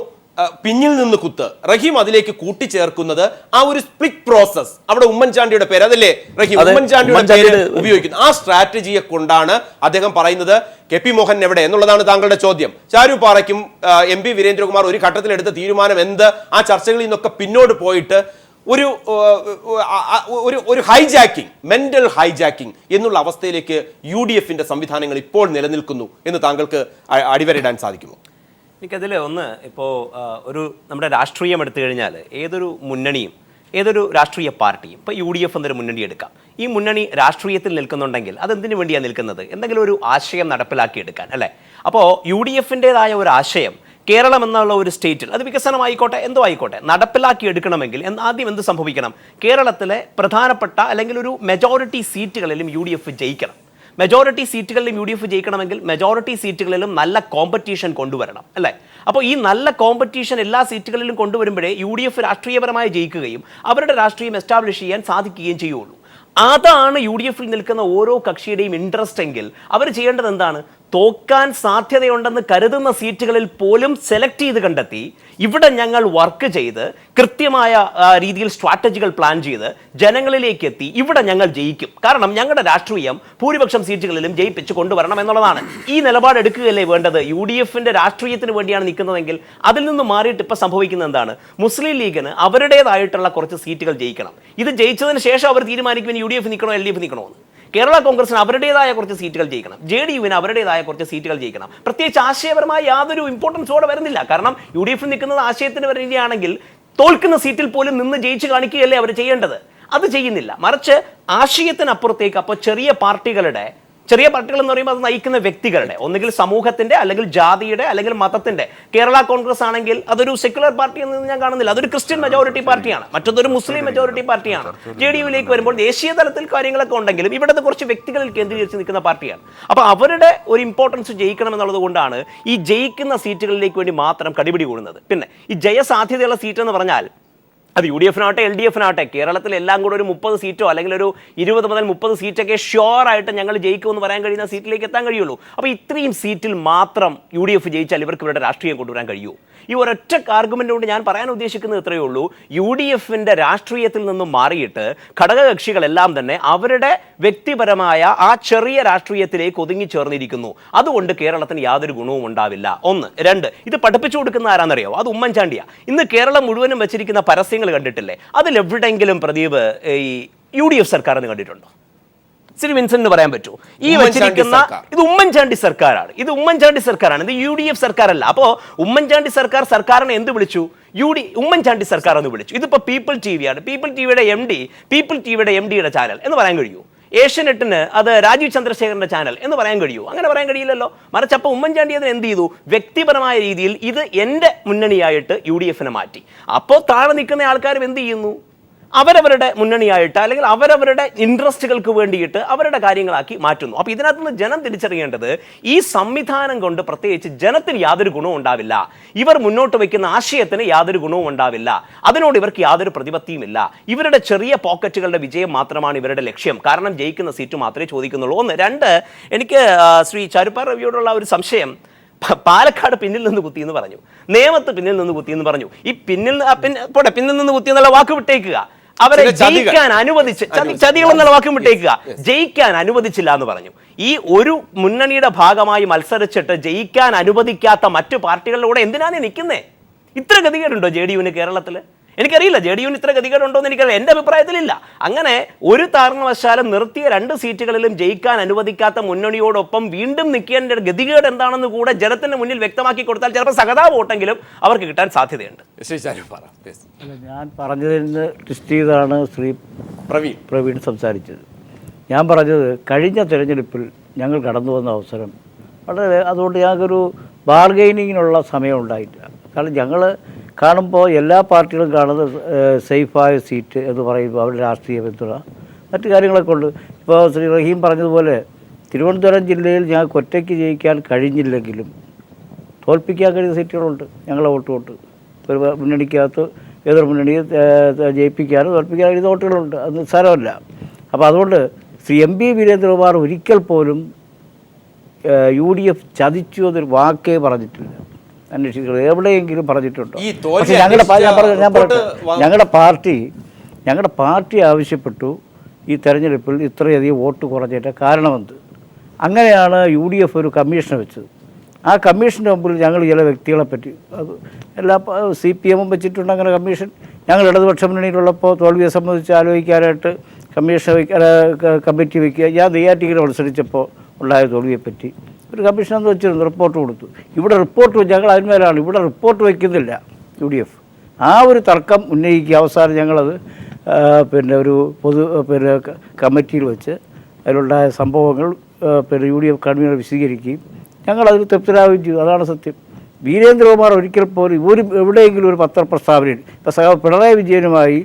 പിന്നിൽ നിന്ന് കുത്ത്. റഹീം അതിലേക്ക് കൂട്ടിച്ചേർക്കുന്നത് ആ ഒരു സ്പ്ലിറ്റ് പ്രോസസ്. അവിടെ ഉമ്മൻചാണ്ടിയുടെ പേര് അതല്ലേ റഹീം? ഉമ്മൻചാണ്ടിയുടെ പേര് ഉപയോഗിക്കുന്നു. ആ സ്ട്രാറ്റജിയെ കൊണ്ടാണ് അദ്ദേഹം പറയുന്നത് KP മോഹൻ എവിടെ എന്നുള്ളതാണ് താങ്കളുടെ ചോദ്യം. ചാരുപാറയ്ക്കും MP വീരേന്ദ്രകുമാർ ഒരു ഘട്ടത്തിലെടുത്ത തീരുമാനം എന്ത്? ആ ചർച്ചകളിൽ നിന്നൊക്കെ പിന്നോട്ട് പോയിട്ട് ഒരു ഹൈജാക്കിംഗ്, മെന്റൽ ഹൈജാക്കിംഗ് എന്നുള്ള അവസ്ഥയിലേക്ക് UDF-ന്റെ സംവിധാനങ്ങൾ ഇപ്പോൾ നിലനിൽക്കുന്നു എന്ന് താങ്കൾക്ക് അടിവരയിടാൻ സാധിക്കുമോ? എനിക്കതിൽ ഒന്ന്, ഇപ്പോൾ നമ്മുടെ രാഷ്ട്രീയം എടുത്തു കഴിഞ്ഞാൽ ഏതൊരു മുന്നണിയും ഏതൊരു രാഷ്ട്രീയ പാർട്ടിയും, ഇപ്പോൾ UDF എന്നൊരു മുന്നണി എടുക്കാം, ഈ മുന്നണി രാഷ്ട്രീയത്തിൽ നിൽക്കുന്നുണ്ടെങ്കിൽ അതെന്തിനു വേണ്ടിയാണ് നിൽക്കുന്നത്? എന്തെങ്കിലും ഒരു ആശയം നടപ്പിലാക്കിയെടുക്കാൻ അല്ലേ? അപ്പോൾ UDF-ൻ്റെതായ ഒരു ആശയം കേരളം എന്നുള്ള ഒരു സ്റ്റേറ്റിൽ, അത് വികസനമായിക്കോട്ടെ എന്തോ ആയിക്കോട്ടെ, നടപ്പിലാക്കിയെടുക്കണമെങ്കിൽ ആദ്യം എന്ത് സംഭവിക്കണം? കേരളത്തിലെ പ്രധാനപ്പെട്ട അല്ലെങ്കിൽ ഒരു മെജോറിറ്റി സീറ്റുകളിലും UDF ജയിക്കണം. മെജോറിറ്റി സീറ്റുകളിലും UDF ജയിക്കണമെങ്കിൽ മെജോറിറ്റി സീറ്റുകളിലും നല്ല കോമ്പറ്റീഷൻ കൊണ്ടുവരണം അല്ലേ? അപ്പോൾ ഈ നല്ല കോമ്പറ്റീഷൻ എല്ലാ സീറ്റുകളിലും കൊണ്ടുവരുമ്പോഴേ UDF രാഷ്ട്രീയപരമായി ജയിക്കുകയും അവരുടെ രാഷ്ട്രീയം എസ്റ്റാബ്ലിഷ് ചെയ്യാൻ സാധിക്കുകയും ചെയ്യുള്ളൂ. അതാണ് UDF-ൽ നിൽക്കുന്ന ഓരോ കക്ഷിയുടെയും ഇൻട്രസ്റ്റ് എങ്കിൽ അവർ ചെയ്യേണ്ടത് എന്താണ്? തോക്കാൻ സാധ്യതയുണ്ടെന്ന് കരുതുന്ന സീറ്റുകളിൽ പോലും സെലക്ട് ചെയ്ത് കണ്ടെത്തി ഇവിടെ ഞങ്ങൾ വർക്ക് ചെയ്ത് കൃത്യമായ രീതിയിൽ സ്ട്രാറ്റജികൾ പ്ലാൻ ചെയ്ത് ജനങ്ങളിലേക്ക് എത്തി ഇവിടെ ഞങ്ങൾ ജയിക്കും. കാരണം ഞങ്ങളുടെ രാഷ്ട്രീയം ഭൂരിപക്ഷം സീറ്റുകളിലും ജയിപ്പിച്ച് കൊണ്ടുവരണം എന്നുള്ളതാണ്. ഈ നിലപാടെടുക്കുകയല്ലേ വേണ്ടത്? UDF-ന്റെ രാഷ്ട്രീയത്തിന് വേണ്ടിയാണ് നിൽക്കുന്നതെങ്കിൽ അതിൽ നിന്ന് മാറിയിട്ട് ഇപ്പോൾ സംഭവിക്കുന്നത് എന്താണ്? മുസ്ലിം ലീഗിന് അവരുടേതായിട്ടുള്ള കുറച്ച് സീറ്റുകൾ ജയിക്കണം. ഇത് ജയിച്ചതിന് ശേഷം അവർ തീരുമാനിക്കും UDF നിൽക്കണോ LDF നിൽക്കണോ എന്ന്. കേരള കോൺഗ്രസിന് അവരുടേതായ കുറച്ച് സീറ്റുകൾ ജയിക്കണം, JDU-വിന് അവരുടേതായ കുറച്ച് സീറ്റുകൾ ജയിക്കണം. പ്രത്യേകിച്ച് ആശയപരമായ യാതൊരു ഇമ്പോർട്ടൻസോടെ വരുന്നില്ല. കാരണം UDF നിൽക്കുന്നത് ആശയത്തിന് വേണ്ടിയാണെങ്കിൽ തോൽക്കുന്ന സീറ്റിൽ പോലും നിന്ന് ജയിച്ച് കാണിക്കുകയല്ലേ അവർ ചെയ്യേണ്ടത്? അത് ചെയ്യുന്നില്ല. മറിച്ച് ആശയത്തിനപ്പുറത്തേക്ക് അപ്പോൾ ചെറിയ പാർട്ടികൾ എന്ന് പറയുമ്പോൾ അത് നയിക്കുന്ന വ്യക്തികളുടെ, ഒന്നുകിൽ സമൂഹത്തിന്റെ, അല്ലെങ്കിൽ ജാതിയുടെ, അല്ലെങ്കിൽ മതത്തിന്റെ. കേരള കോൺഗ്രസ് ആണെങ്കിൽ അതൊരു സെക്യുലർ പാർട്ടി എന്ന് ഞാൻ കാണുന്നില്ല. അതൊരു ക്രിസ്ത്യൻ മെജോറിറ്റി പാർട്ടിയാണ്, മറ്റൊരു മുസ്ലിം മെജോറിറ്റി പാർട്ടിയാണ്. JDU-ലേക്ക് വരുമ്പോൾ ദേശീയ തലത്തിൽ കാര്യങ്ങളൊക്കെ ഉണ്ടെങ്കിലും ഇവിടുത്തെ കുറച്ച് വ്യക്തികളിൽ കേന്ദ്രീകരിച്ച് നിൽക്കുന്ന പാർട്ടിയാണ്. അപ്പോൾ അവരുടെ ഒരു ഇമ്പോർട്ടൻസ് ജയിക്കണം എന്നുള്ളത് കൊണ്ടാണ് ഈ ജയിക്കുന്ന സീറ്റുകളിലേക്ക് വേണ്ടി മാത്രം കടിപിടി കൂടുന്നത്. പിന്നെ ഈ ജയസാധ്യതയുള്ള സീറ്റ് എന്ന് പറഞ്ഞാൽ അത് UDF LDF കേരളത്തിൽ എല്ലാം കൂടെ ഒരു 30 സീറ്റോ അല്ലെങ്കിൽ ഒരു 20 മുതൽ 30 സീറ്റൊക്കെ ഷുവറായിട്ട് ഞങ്ങൾ ജയിക്കുമെന്ന് പറയാൻ കഴിയുന്ന സീറ്റിലേക്ക് എത്താൻ കഴിയുള്ളൂ. അപ്പോൾ ഇത്രയും സീറ്റിൽ മാത്രം UDF ജയിച്ചാൽ ഇവർക്ക് ഇവരുടെ രാഷ്ട്രീയം കൊണ്ടുവരാൻ കഴിയൂ? ഈ ഒരൊറ്റ ആർഗ്യുമെന്റ് കൊണ്ട് ഞാൻ പറയാൻ ഉദ്ദേശിക്കുന്നത് ഇത്രയേ ഉള്ളൂ. UDF-ന്റെ രാഷ്ട്രീയത്തിൽ നിന്നും മാറിയിട്ട് ഘടകകക്ഷികളെല്ലാം തന്നെ അവരുടെ വ്യക്തിപരമായ ആ ചെറിയ രാഷ്ട്രീയത്തിലേക്ക് ഒതുങ്ങിച്ചേർന്നിരിക്കുന്നു. അതുകൊണ്ട് കേരളത്തിന് യാതൊരു ഗുണവും ഉണ്ടാവില്ല. 1. 2, ഇത് പഠിപ്പിച്ചു കൊടുക്കുന്ന ആരാന്നറിയോ? അത് ഉമ്മൻചാണ്ടിയാ. ഇന്ന് കേരളം മുഴുവനും വെച്ചിരിക്കുന്ന പരസ്യങ്ങൾ കണ്ടിട്ടില്ലേ? അതിലെവിടെങ്കിലും പ്രദീപ് ഈ UDF സർക്കാർ എന്ന് കണ്ടിട്ടുണ്ടോ? ശ്രീ വിൻസെന്റ് പറയാൻ പറ്റൂ? ഈ വെച്ചിരിക്കുന്ന ഇത് ഉമ്മൻചാണ്ടി സർക്കാരാണ്. ഇത് UDF സർക്കാരല്ല. അപ്പോ ഉമ്മൻചാണ്ടി സർക്കാരിനെ എന്ത് വിളിച്ചു? ഉമ്മൻചാണ്ടി സർക്കാർ എന്ന് വിളിച്ചു. ഇതിപ്പോ പീപ്പിൾ ടിവിയാണ്. പീപ്പിൾ ടിവിയുടെ MDയുടെ ചാനൽ എന്ന് പറയാൻ കഴിയൂ? ഏഷ്യനെറ്റിന് അത് രാജീവ് ചന്ദ്രശേഖരന്റെ ചാനൽ എന്ന് പറയാൻ കഴിയൂ? അങ്ങനെ പറയാൻ കഴിയില്ലല്ലോ. മറിച്ച് അപ്പോൾ ഉമ്മൻചാണ്ടി അതിന് എന്ത് ചെയ്തു? വ്യക്തിപരമായ രീതിയിൽ ഇത് എൻ്റെ മുന്നണിയായിട്ട് UDF-നെ മാറ്റി. അപ്പോൾ താഴെ നിൽക്കുന്ന ആൾക്കാരും എന്ത് ചെയ്യുന്നു? അവരവരുടെ മുന്നണിയായിട്ട് അല്ലെങ്കിൽ അവരവരുടെ ഇൻട്രസ്റ്റുകൾക്ക് വേണ്ടിയിട്ട് അവരുടെ കാര്യങ്ങളാക്കി മാറ്റുന്നു. അപ്പോൾ ഇതിനകത്ത് നിന്ന് ജനം തിരിച്ചറിയേണ്ടത് ഈ സംവിധാനം കൊണ്ട് പ്രത്യേകിച്ച് ജനത്തിന് യാതൊരു ഗുണവും ഉണ്ടാവില്ല. ഇവർ മുന്നോട്ട് വയ്ക്കുന്ന ആശയത്തിന് യാതൊരു ഗുണവും ഉണ്ടാവില്ല. അതിനോട് ഇവർക്ക് യാതൊരു പ്രതിപത്തിയുമില്ല. ഇവരുടെ ചെറിയ പോക്കറ്റുകളുടെ വിജയം മാത്രമാണ് ഇവരുടെ ലക്ഷ്യം. കാരണം ജയിക്കുന്ന സീറ്റ് മാത്രമേ ചോദിക്കുന്നുള്ളൂ. 1. 2, എനിക്ക് ശ്രീ ചാരുപ്പാർ രവിയോടുള്ള ഒരു സംശയം, പാലക്കാട് പിന്നിൽ നിന്ന് കുത്തി എന്ന് പറഞ്ഞു, നേമത്ത് പിന്നിൽ നിന്ന് കുത്തി എന്ന് പറഞ്ഞു. ഈ പിന്നിൽ നിന്ന് കുത്തി എന്നുള്ള വാക്ക് വിട്ടേക്കുക. അവരെ ജയിക്കാൻ അനുവദിച്ച് ചതികൾ എന്നുള്ള വാക്കും വിട്ടേക്കുക. ജയിക്കാൻ അനുവദിച്ചില്ല എന്ന് പറഞ്ഞു. ഈ ഒരു മുന്നണിയുടെ ഭാഗമായി മത്സരിച്ചിട്ട് ജയിക്കാൻ അനുവദിക്കാത്ത മറ്റു പാർട്ടികളുടെ കൂടെ എന്തിനാണ് നിൽക്കുന്നേ? ഇത്ര ഗതികേടുണ്ടോ JDU-ന് കേരളത്തിൽ? എനിക്കറിയില്ല. JDU-ന് ഇത്ര ഗതികേടുണ്ടോ എന്ന് എനിക്കറിയില്ല. എൻ്റെ അഭിപ്രായത്തിലില്ല. അങ്ങനെ ഒരു കാരണവശാലും നിർത്തിയ 2 സീറ്റുകളിലും ജയിക്കാൻ അനുവദിക്കാത്ത മുന്നണിയോടൊപ്പം വീണ്ടും നിൽക്കേണ്ട ഗതികേട് എന്താണെന്ന് കൂടെ ജനത്തിന്റെ മുന്നിൽ വ്യക്തമാക്കി കൊടുത്താൽ ചിലപ്പോൾ സഹതാ വോട്ടെങ്കിലും അവർക്ക് കിട്ടാൻ സാധ്യതയുണ്ട്. അല്ല, ഞാൻ പറഞ്ഞതിൽ നിന്ന് ട്വിസ്റ്റ് ചെയ്താണ് ശ്രീ പ്രവീൺ സംസാരിച്ചത്. ഞാൻ പറഞ്ഞത് കഴിഞ്ഞ തെരഞ്ഞെടുപ്പിൽ ഞങ്ങൾ കടന്നു വന്ന അവസരം വളരെ, അതുകൊണ്ട് ഞങ്ങൾക്കൊരു ബാർഗെയിനിങ്ങിനുള്ള സമയം ഉണ്ടായിട്ടില്ല. കാരണം ഞങ്ങൾ കാണുമ്പോൾ എല്ലാ പാർട്ടികളും കാണുന്നത് സേഫായ സീറ്റ് എന്ന് പറയുമ്പോൾ അവരുടെ രാഷ്ട്രീയ പിന്തുണ മറ്റു കാര്യങ്ങളൊക്കെ ഉണ്ട്. ഇപ്പോൾ ശ്രീ റഹീം പറഞ്ഞതുപോലെ തിരുവനന്തപുരം ജില്ലയിൽ ഞങ്ങൾക്ക് ഒറ്റയ്ക്ക് ജയിക്കാൻ കഴിഞ്ഞില്ലെങ്കിലും തോൽപ്പിക്കാൻ കഴിയുന്ന സീറ്റുകളുണ്ട്. ഞങ്ങളെ വോട്ട് ഒരു മുന്നണിക്കകത്ത് ഏതൊരു മുന്നണിയെ ജയിപ്പിക്കാനും തോൽപ്പിക്കാൻ കഴിയുന്ന വോട്ടുകളുണ്ട്. അത് നിസ്സാരമല്ല. അപ്പോൾ അതുകൊണ്ട് ശ്രീ MB വീരേന്ദ്രകുമാർ ഒരിക്കൽ പോലും UDF ചതിച്ചു എന്നൊരു വാക്കേ പറഞ്ഞിട്ടില്ല. അന്വേഷിക്കുന്നത് എവിടെയെങ്കിലും പറഞ്ഞിട്ടുണ്ടോ? പക്ഷേ ഞങ്ങളുടെ പാർട്ടി ആവശ്യപ്പെട്ടു ഈ തെരഞ്ഞെടുപ്പിൽ ഇത്രയധികം വോട്ട് കുറഞ്ഞിട്ട് കാരണമെന്ത്? അങ്ങനെയാണ് UDF ഒരു കമ്മീഷനെ വെച്ചത്. ആ കമ്മീഷൻ്റെ മുമ്പിൽ ഞങ്ങൾ ചില വ്യക്തികളെ പറ്റി, അത് എല്ലാ CPM വെച്ചിട്ടുണ്ട് അങ്ങനെ കമ്മീഷൻ. ഞങ്ങൾ ഇടതുപക്ഷ മുന്നണിയിലുള്ളപ്പോൾ തോൽവിയെ സംബന്ധിച്ച് ആലോചിക്കാനായിട്ട് കമ്മിറ്റി വയ്ക്കുക. ഞാൻ നെയ്യാറ്റിക്കര മത്സരിച്ചപ്പോൾ ഉണ്ടായ തോൽവിയെപ്പറ്റി ഒരു കമ്മീഷനെന്ന് വെച്ചിരുന്നു, റിപ്പോർട്ട് കൊടുത്തു. ഇവിടെ റിപ്പോർട്ട് ഞങ്ങൾ അതിന്മേലാണ്, ഇവിടെ റിപ്പോർട്ട് വയ്ക്കുന്നില്ല UDF. ആ ഒരു തർക്കം ഉന്നയിക്കുക. അവസാനം ഞങ്ങളത് ഒരു കമ്മിറ്റിയിൽ വെച്ച് അതിലുണ്ടായ സംഭവങ്ങൾ UDF കൺവീനർ വിശദീകരിക്കുകയും ഞങ്ങളതിൽ തൃപ്തരാകുകയും ചെയ്തു. അതാണ് സത്യം. വീരേന്ദ്രകുമാർ ഒരിക്കൽ പോലും എവിടെയെങ്കിലും ഒരു പത്രപ്രസ്താവനയിൽ, ഇപ്പോൾ പിണറായി വിജയനുമായി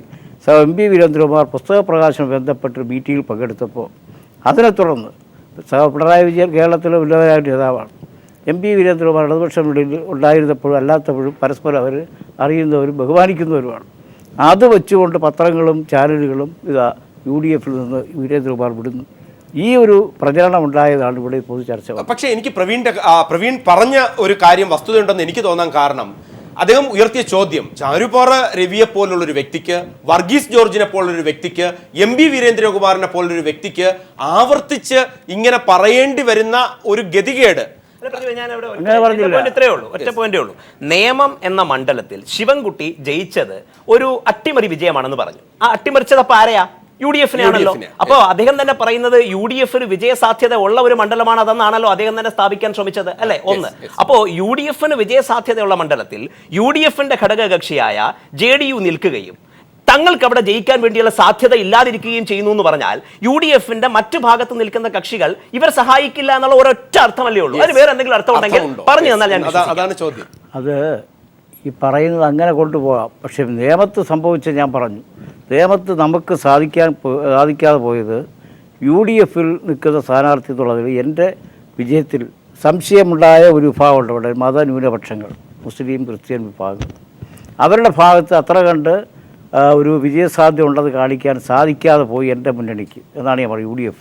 MB വീരേന്ദ്രകുമാർ പുസ്തക പ്രകാശനം ബന്ധപ്പെട്ട് മീറ്റിങ്ങിൽ പങ്കെടുത്തപ്പോൾ അതിനെ തുടർന്ന് പിണറായി വിജയൻ കേരളത്തിലെ ഉന്നതനായ നേതാവാണ്. MB വീരേന്ദ്രകുമാർ ഇടതുപക്ഷ മുന്നണിയിൽ ഉണ്ടായിരുന്നപ്പോഴും അല്ലാത്തപ്പോഴും പരസ്പരം അവർ അറിയുന്നവരും ബഹുമാനിക്കുന്നവരുമാണ്. അത് വെച്ചുകൊണ്ട് പത്രങ്ങളും ചാനലുകളും UDF-ൽ നിന്ന് വീരേന്ദ്രകുമാർ വിടുന്നു. ഈ ഒരു പ്രചരണം ഉണ്ടായതാണ് ഇവിടെ പൊതു ചർച്ച. പക്ഷേ എനിക്ക് പ്രവീൺ പറഞ്ഞ ഒരു കാര്യം വസ്തുതയുണ്ടെന്ന് എനിക്ക് തോന്നാൻ കാരണം അദ്ദേഹം ഉയർത്തിയ ചോദ്യം, ചാരുപാറ രവിയെ പോലുള്ളൊരു വ്യക്തിക്ക്, വർഗീസ് ജോർജിനെ പോലുള്ളൊരു വ്യക്തിക്ക്, MB വീരേന്ദ്രകുമാറിനെ പോലുള്ളൊരു വ്യക്തിക്ക് ആവർത്തിച്ച് ഇങ്ങനെ പറയേണ്ടി വരുന്ന ഒരു ഗതികേട്. ഒറ്റ പോയിന്റേ ഉള്ളൂ. നേമം എന്ന മണ്ഡലത്തിൽ ശിവൻകുട്ടി ജയിച്ചത് ഒരു അട്ടിമറി വിജയമാണെന്ന് പറഞ്ഞു. ആ അട്ടിമറിച്ചത് അപ്പോൾ ആരെയാ? യു ഡി എഫിനെ ആണല്ലോ. അപ്പോൾ അദ്ദേഹം തന്നെ പറയുന്നത് യു ഡി എഫിന് വിജയസാധ്യത ഉള്ള ഒരു മണ്ഡലമാണ് അതെന്നാണല്ലോ അദ്ദേഹം തന്നെ സ്ഥാപിക്കാൻ ശ്രമിച്ചത് അല്ലെ. ഒന്ന്, അപ്പോൾ യു ഡി എഫിന് വിജയസാധ്യതയുള്ള മണ്ഡലത്തിൽ യു ഡി എഫിന്റെ ഘടകകക്ഷിയായ JDU നിൽക്കുകയും തങ്ങൾക്ക് അവിടെ ജയിക്കാൻ വേണ്ടിയുള്ള സാധ്യത ഇല്ലാതിരിക്കുകയും ചെയ്യുന്നു എന്ന് പറഞ്ഞാൽ യു ഡി എഫിന്റെ മറ്റു ഭാഗത്ത് നിൽക്കുന്ന കക്ഷികൾ ഇവർ സഹായിക്കില്ല എന്നുള്ള ഒരൊറ്റ അർത്ഥമല്ലേ ഉള്ളൂ. അതിന് വേറെ എന്തെങ്കിലും അർത്ഥം ഉണ്ടെങ്കിൽ പറഞ്ഞു തന്നാൽ ഞാൻ അതാണ് ചോദ്യം. അത് ഈ പറയുന്നത് അങ്ങനെ കൊണ്ടുപോകാം. പക്ഷേ നേമത്ത് സംഭവിച്ച ഞാൻ പറഞ്ഞു, നേമത്ത് നമുക്ക് സാധിക്കാതെ പോയത് UDF നിൽക്കുന്ന സ്ഥാനാർത്ഥി എന്നുള്ളതിൽ എൻ്റെ വിജയത്തിൽ സംശയമുണ്ടായ ഒരു വിഭാഗമുണ്ട്. ഇവിടെ മതന്യൂനപക്ഷങ്ങൾ, മുസ്ലിം ക്രിസ്ത്യൻ വിഭാഗം, അവരുടെ ഭാഗത്ത് അത്ര കണ്ട് ഒരു വിജയസാധ്യത ഉണ്ടെന്ന് കാണിക്കാൻ സാധിക്കാതെ പോയി എൻ്റെ മുന്നണിക്ക് എന്നാണ് ഞാൻ പറയുന്നത്. UDF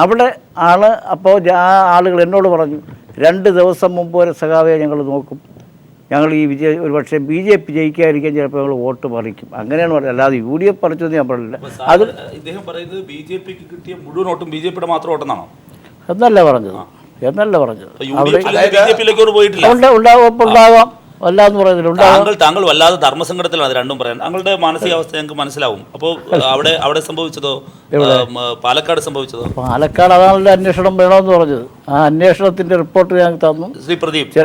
അവിടെ ആണ്. അപ്പോൾ ആ ആളുകൾ എന്നോട് പറഞ്ഞു 2 ദിവസം മുമ്പ് വരെ സഖാവെ ഞങ്ങൾ നോക്കും, ഞങ്ങൾ ഈ ഒരു പക്ഷേ BJP ജയിക്കാതിരിക്കാൻ ചിലപ്പോൾ ഞങ്ങൾ വോട്ട് മറിക്കും, അങ്ങനെയാണ് പറയുന്നത്. അല്ലാതെ UDF പറിച്ചെന്ന് ഞാൻ പറഞ്ഞില്ല. അത് ഇദ്ദേഹം പറയുന്നത് BJPക്ക് കിട്ടിയ മുഴുവൻ വോട്ടും BJPയുടെ മാത്രം വോട്ടെന്നാണോ എന്നല്ല പറഞ്ഞത്. ഉണ്ടാവാം അല്ലാന്ന് പറയുന്നില്ല. താങ്കൾ വല്ലാതെ ധർമ്മസങ്കടത്തിലാണ് അത് രണ്ടും പറയാൻ. താങ്കളുടെ മാനസികാവസ്ഥ ഞങ്ങൾക്ക് മനസ്സിലാവും. അപ്പോൾ അവിടെ സംഭവിച്ചതോ, പാലക്കാട് സംഭവിച്ചതോ? പാലക്കാട് അതാണല്ലോ അന്വേഷണം വേണമെന്ന് പറഞ്ഞത്. ആ അന്വേഷണത്തിന്റെ റിപ്പോർട്ട് ഞങ്ങൾക്ക് തന്നു. ശ്രീ പ്രദീപ്,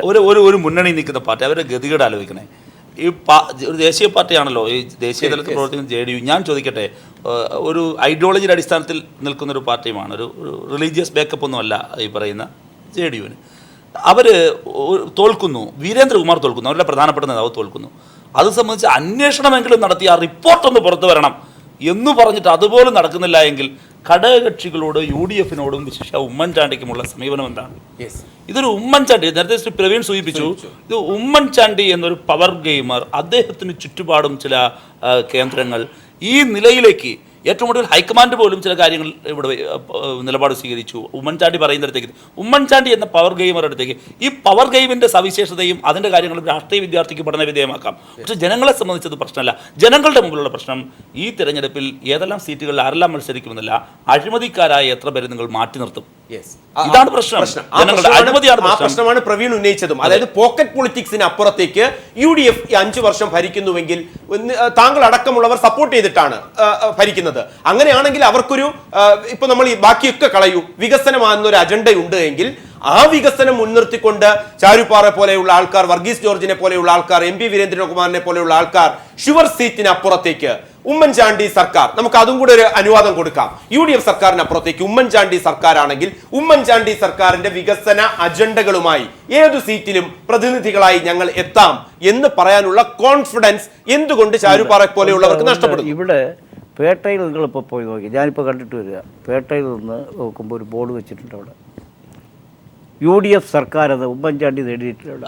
ഒരു മുന്നണി നിൽക്കുന്ന പാർട്ടി അവരുടെ ഗതികേട് ആലോചിക്കണേ. ഒരു ദേശീയ പാർട്ടിയാണല്ലോ, ഈ ദേശീയ തലത്തിൽ പ്രവർത്തിക്കുന്ന JDU. ഞാൻ ചോദിക്കട്ടെ, ഒരു ഐഡിയോളജിയുടെ അടിസ്ഥാനത്തിൽ നിൽക്കുന്നൊരു പാർട്ടിയുമാണ്, ഒരു റിലീജിയസ് ബാക്കപ്പ് ഒന്നുമല്ല ഈ പറയുന്ന JDUവിന്. അവർ തോൽക്കുന്നു, വീരേന്ദ്രകുമാർ തോൽക്കുന്നു, അവരുടെ പ്രധാനപ്പെട്ട നേതാവ് തോൽക്കുന്നു. അത് സംബന്ധിച്ച് അന്വേഷണമെങ്കിലും നടത്തി ആ റിപ്പോർട്ടൊന്ന് പുറത്തു വരണം എന്ന് പറഞ്ഞിട്ട് അതുപോലും നടക്കുന്നില്ല എങ്കിൽ ഘടകകക്ഷികളോട് UDFനോടും വിശേഷ ഉമ്മൻചാണ്ടിക്കുമുള്ള സമീപനം എന്താണ്? ഇതൊരു ഉമ്മൻചാണ്ടി, നേരത്തെ ശ്രീ പ്രവീൺ സൂചിപ്പിച്ചു, ഇത് ഉമ്മൻചാണ്ടി എന്നൊരു പവർ ഗെയിമർ, അദ്ദേഹത്തിന് ചുറ്റുപാടും ചില കേന്ദ്രങ്ങൾ, ഈ നിലയിലേക്ക് ഏറ്റവും കൂടുതൽ ഹൈക്കമാൻഡ് പോലും ചില കാര്യങ്ങൾ ഇവിടെ നിലപാട് സ്വീകരിച്ചു. ഉമ്മൻചാണ്ടി പറയുന്നിടത്തേക്ക്, ഉമ്മൻചാണ്ടി എന്ന പവർ ഗെയിമർ അടുത്തേക്ക് ഈ പവർ ഗെയിമിൻ്റെ സവിശേഷതയും അതിൻ്റെ കാര്യങ്ങളും രാഷ്ട്രീയ വിദ്യാർത്ഥിക്ക് പഠന വിധേയമാക്കാം. പക്ഷേ ജനങ്ങളെ സംബന്ധിച്ചത് പ്രശ്നമല്ല. ജനങ്ങളുടെ മുമ്പിലുള്ള പ്രശ്നം ഈ തിരഞ്ഞെടുപ്പിൽ ഏതെല്ലാം സീറ്റുകളിൽ ആരെല്ലാം മത്സരിക്കുമെന്നല്ല, അഴിമതിക്കാരായ എത്ര പേര് നിങ്ങൾ മാറ്റി നിർത്തും, ഇതാണ് പ്രശ്നം. പ്രശ്നമാണ് പ്രവീൺ ഉന്നയിച്ചതും. അതായത് പോക്കറ്റ് പൊളിറ്റിക്സിന് അപ്പുറത്തേക്ക് UDF 5 വർഷം ഭരിക്കുന്നുവെങ്കിൽ താങ്കൾ അടക്കമുള്ളവർ സപ്പോർട്ട് ചെയ്തിട്ടാണ് ഭരിക്കുന്നത്. അങ്ങനെയാണെങ്കിൽ അവർക്കൊരു, ഇപ്പൊ നമ്മൾ ഈ ബാക്കിയൊക്കെ കളയൂ, വികസനമാകുന്ന ഒരു അജണ്ട ഉണ്ട് എങ്കിൽ ആ വികസനം മുൻനിർത്തിക്കൊണ്ട് ചാരുപാറ പോലെയുള്ള ആൾക്കാർ, വർഗീസ് ജോർജിനെ പോലെയുള്ള ആൾക്കാർ, MP വീരേന്ദ്രകുമാറിനെ പോലെയുള്ള ആൾക്കാർ ഷുവർ സീറ്റിന് അപ്പുറത്തേക്ക് ഉമ്മൻചാണ്ടി സർക്കാർ, നമുക്ക് അതും കൂടെ ഒരു അനുവാദം കൊടുക്കാം. UDF സർക്കാരിന് അപ്പുറത്തേക്ക് ഉമ്മൻചാണ്ടി സർക്കാരാണെങ്കിൽ ഉമ്മൻചാണ്ടി സർക്കാരിന്റെ വികസന അജണ്ടകളുമായി ഏതു സീറ്റിലും പ്രതിനിധികളായി ഞങ്ങൾ എത്താം എന്ന് പറയാനുള്ള കോൺഫിഡൻസ് എന്തുകൊണ്ട് ചാരുപാറ പോലെയുള്ളവർക്ക് നഷ്ടപ്പെടും? ഇവിടെ പേട്ടയിൽ നിങ്ങളിപ്പോൾ പോയി നോക്കി, ഞാനിപ്പോൾ കണ്ടിട്ട് വരിക, പേട്ടയിൽ നിന്ന് നോക്കുമ്പോൾ ഒരു ബോർഡ് വെച്ചിട്ടുണ്ട് അവിടെ, UDF സർക്കാർ എന്ന് ഉമ്മൻചാണ്ടി നേടിയിട്ടുണ്ട്.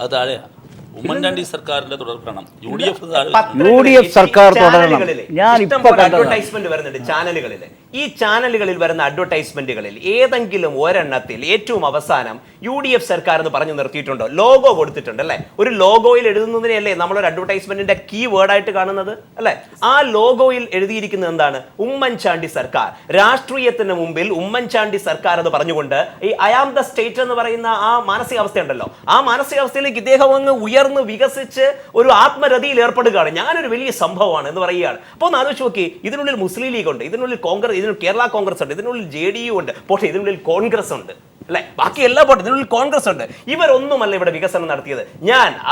ഉമ്മൻചാണ്ടി സർക്കാരിന്റെ തുടർക്കണം, UDF സർക്കാർ തുടരണം. ഞാൻ ഇപ്പോൾ അഡ്വർടൈസ്മെന്റ് വരുന്നുണ്ട് ചാനലുകളിൽ. ഈ ചാനലുകളിൽ വരുന്ന അഡ്വർടൈസ്മെന്റുകളിൽ ഏതെങ്കിലും ഒരെണ്ണത്തിൽ ഏറ്റവും അവസാനം UDF സർക്കാർ എന്ന് പറഞ്ഞു നിർത്തിയിട്ടുണ്ടോ? ലോഗോ കൊടുത്തിട്ടുണ്ട് അല്ലെ? ഒരു ലോഗോയിൽ എഴുതുന്നതിനെയല്ലേ നമ്മളൊരു അഡ്വർടൈസ്മെന്റിന്റെ കീ വേർഡായിട്ട് കാണുന്നത് അല്ലെ? ആ ലോഗോയിൽ എഴുതിയിരിക്കുന്നത് എന്താണ്? ഉമ്മൻചാണ്ടി സർക്കാർ. രാഷ്ട്രീയത്തിന് മുമ്പിൽ ഉമ്മൻചാണ്ടി സർക്കാർ എന്ന് പറഞ്ഞുകൊണ്ട് ഈ ഐ ആം ദ സ്റ്റേറ്റ് എന്ന് പറയുന്ന ആ മാനസികാവസ്ഥ ഉണ്ടല്ലോ, ആ മാനസികാവസ്ഥയിലേക്ക് ഇദ്ദേഹം അങ്ങ് ഉയർന്ന് വികസിച്ച് ഒരു ആത്മരതിയിൽ ഏർപ്പെടുകയാണ്. ഞാനൊരു വലിയ സംഭവമാണ് എന്ന് പറയുകയാണ്. അപ്പോൾ ഒന്ന് ആലോചിച്ച് നോക്കി, ഇതിനുള്ളിൽ മുസ്ലിം ലീഗ് ഉണ്ട്, ഇതിനുള്ളിൽ കോൺഗ്രസ്, ഇതിനുള്ളിൽ കേരള കോൺഗ്രസ് ഉണ്ട്, ഇതിനുള്ളിൽ JDU ഉണ്ട്, പോട്ടെ ഇതിനുള്ളിൽ കോൺഗ്രസ് ഉണ്ട് അല്ലെ, ബാക്കി എല്ലാ പോട്ടെ ഇതിനുള്ളിൽ കോൺഗ്രസ് ഉണ്ട്. ഇവരൊന്നുമല്ല ഇവിടെ വികസനം നടത്തിയത്.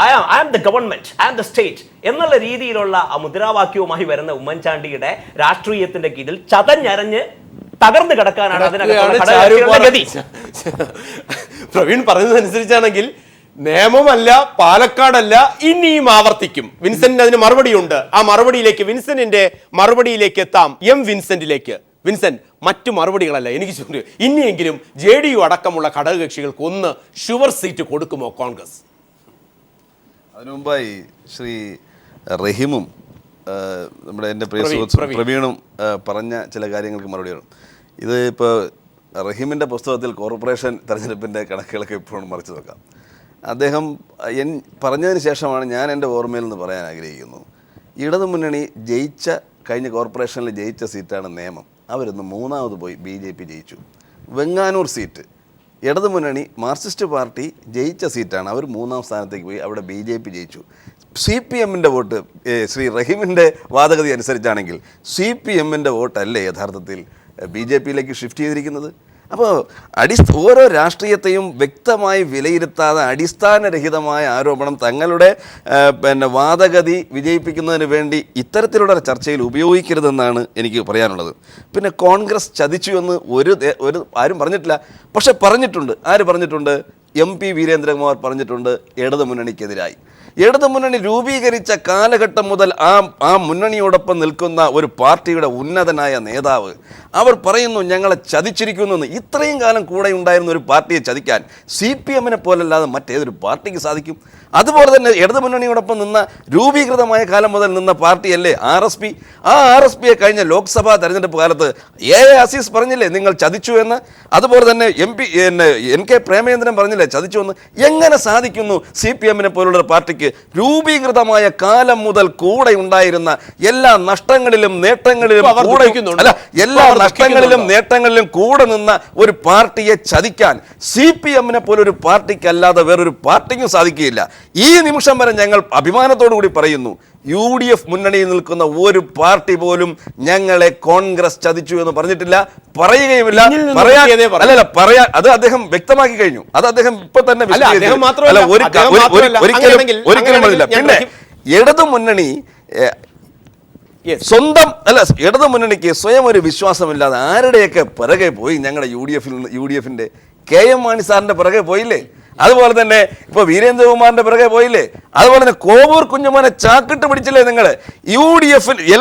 I am the government, I am the state എന്നുള്ള രീതിയിലുള്ള ആ മുദ്രാവാക്യവുമായി വരുന്ന ഉമ്മൻചാണ്ടിയുടെ രാഷ്ട്രീയത്തിന്റെ കീഴിൽ ചതഞ്ഞരഞ്ഞ് തകർന്നു കിടക്കാനാണ് അതിനകത്ത്. പ്രവീൺ പറഞ്ഞതനുസരിച്ചാണെങ്കിൽ നിയമമല്ല, പാലക്കാടല്ല, ഇനിയും ആവർത്തിക്കും. വിൻസെന്റിന് അതിന് മറുപടിയുണ്ട്. ആ മറുപടിയിലേക്ക്, വിൻസെന്റിന്റെ മറുപടിയിലേക്ക് എത്താം. വിൻസെന്റിലേക്ക്. വിൻസെന്റ്, മറ്റു മറുപടികളല്ല എനിക്ക് ചോദിച്ചു, ഇനിയെങ്കിലും JDU അടക്കമുള്ള ഘടകകക്ഷികൾക്ക് ഒന്ന് ഷുവർ സീറ്റ് കൊടുക്കുമോ കോൺഗ്രസ്? അതിനു മുമ്പായി ശ്രീ റഹീമും നമ്മുടെ എൻ്റെ പ്രിയ സുഹൃത്ത് പ്രവീണും പറഞ്ഞ ചില കാര്യങ്ങൾക്ക് മറുപടിയാണ്. ഇത് ഇപ്പോൾ റഹീമിൻ്റെ പുസ്തകത്തിൽ കോർപ്പറേഷൻ തെരഞ്ഞെടുപ്പിൻ്റെ കണക്കുകളൊക്കെ ഇപ്പോഴും മറിച്ച് നോക്കാം. അദ്ദേഹം പറഞ്ഞതിന് ശേഷമാണ് ഞാൻ എൻ്റെ ഓർമ്മയിൽ നിന്ന് പറയാൻ ആഗ്രഹിക്കുന്നത്. ഇടതുമുന്നണി കഴിഞ്ഞ കോർപ്പറേഷനിൽ ജയിച്ച സീറ്റാണ് നേമം. അവരൊന്ന് 3ാമത് പോയി BJP ജയിച്ചു. വെങ്ങാനൂർ സീറ്റ് ഇടതുമുന്നണി മാർക്സിസ്റ്റ് പാർട്ടി ജയിച്ച സീറ്റാണ്, അവർ 3ാം സ്ഥാനത്തേക്ക് പോയി, അവിടെ BJP ജയിച്ചു. CPM-ന്റെ വോട്ട് ശ്രീ റഹീമിൻ്റെ വാദഗതി അനുസരിച്ചാണെങ്കിൽ CPM-ന്റെ വോട്ടല്ലേ യഥാർത്ഥത്തിൽ BJP-യിലേക്ക് ഷിഫ്റ്റ് ചെയ്തിരിക്കുന്നത്. അപ്പോൾ ഓരോ രാഷ്ട്രീയത്തെയും വ്യക്തമായി വിലയിരുത്താതെ അടിസ്ഥാനരഹിതമായ ആരോപണം തങ്ങളുടെ വാദഗതി വിജയിപ്പിക്കുന്നതിന് വേണ്ടി ഇത്തരത്തിലുള്ള ചർച്ചയിൽ ഉപയോഗിക്കരുതെന്നാണ് എനിക്ക് പറയാനുള്ളത്. പിന്നെ കോൺഗ്രസ് ചതിച്ചു എന്ന് ആരും പറഞ്ഞിട്ടില്ല, പക്ഷെ പറഞ്ഞിട്ടുണ്ട്. ആര് പറഞ്ഞിട്ടുണ്ട്? MP വീരേന്ദ്രകുമാർ പറഞ്ഞിട്ടുണ്ട് ഇടതുമുന്നണിക്കെതിരായി. ഇടതുമുന്നണി രൂപീകരിച്ച കാലഘട്ടം മുതൽ ആ മുന്നണിയോടൊപ്പം നിൽക്കുന്ന ഒരു പാർട്ടിയുടെ ഉന്നതനായ നേതാവ് അവർ പറയുന്നു ഞങ്ങളെ ചതിച്ചിരിക്കുന്നു. ഇത്രയും കാലം കൂടെ ഉണ്ടായിരുന്ന ഒരു പാർട്ടിയെ ചതിക്കാൻ CPM-നെ പോലല്ലാതെ മറ്റേതൊരു പാർട്ടിക്ക് സാധിക്കും? അതുപോലെ തന്നെ ഇടതുമുന്നണിയോടൊപ്പം നിന്ന രൂപീകൃതമായ കാലം മുതൽ നിന്ന പാർട്ടിയല്ലേ RSP. ആ RSPയെ കഴിഞ്ഞ ലോക്സഭാ തെരഞ്ഞെടുപ്പ് കാലത്ത് അസീസ് പറഞ്ഞില്ലേ നിങ്ങൾ ചതിച്ചു എന്ന്. അതുപോലെ തന്നെ NK പ്രേമചന്ദ്രൻ പറഞ്ഞില്ലേ ചതിച്ചു എന്ന്. എങ്ങനെ സാധിക്കുന്നു CPM-നെ പോലുള്ള പാർട്ടിക്ക് രൂപീകൃതമായ കാലം മുതൽ കൂടെ ഉണ്ടായിരുന്ന എല്ലാ നഷ്ടങ്ങളിലും നേട്ടങ്ങളിലും കൂടെ നിന്ന ഒരു പാർട്ടിയെ ചതിക്കാൻ CPM-നെ പോലൊരു പാർട്ടിക്കല്ലാതെ വേറൊരു പാർട്ടിക്കും സാധിക്കുകയില്ല. ഈ നിമിഷം വരെ ഞങ്ങൾ അഭിമാനത്തോടു കൂടി പറയുന്നു, UDF മുന്നണിയിൽ നിൽക്കുന്ന ഒരു പാർട്ടി പോലും ഞങ്ങളെ കോൺഗ്രസ് ചതിച്ചു എന്ന് പറഞ്ഞിട്ടില്ല, പറയുകയുമില്ല. പറയാൻ അത് അദ്ദേഹം വ്യക്തമാക്കി കഴിഞ്ഞു. അത് അദ്ദേഹം ഇപ്പൊ തന്നെ ഒരിക്കലും പറഞ്ഞില്ല. പിന്നെ ഇടതുമുന്നണി ഇടതുമുന്നണിക്ക് സ്വയം ഒരു വിശ്വാസമില്ലാതെ ആരുടെയൊക്കെ പിറകെ പോയി? ഞങ്ങളുടെ UDF-ന്റെ KM മാണി സാറിന്റെ പിറകെ പോയില്ലേ? അതുപോലെ തന്നെ ഇപ്പൊ വീരേന്ദ്രകുമാറിന്റെ പിറകെ പോയില്ലേ? അതുപോലെ തന്നെ കോവൂർ കുഞ്ഞുമോനെ ചാക്കിട്ട് പിടിച്ചില്ലേ നിങ്ങൾ?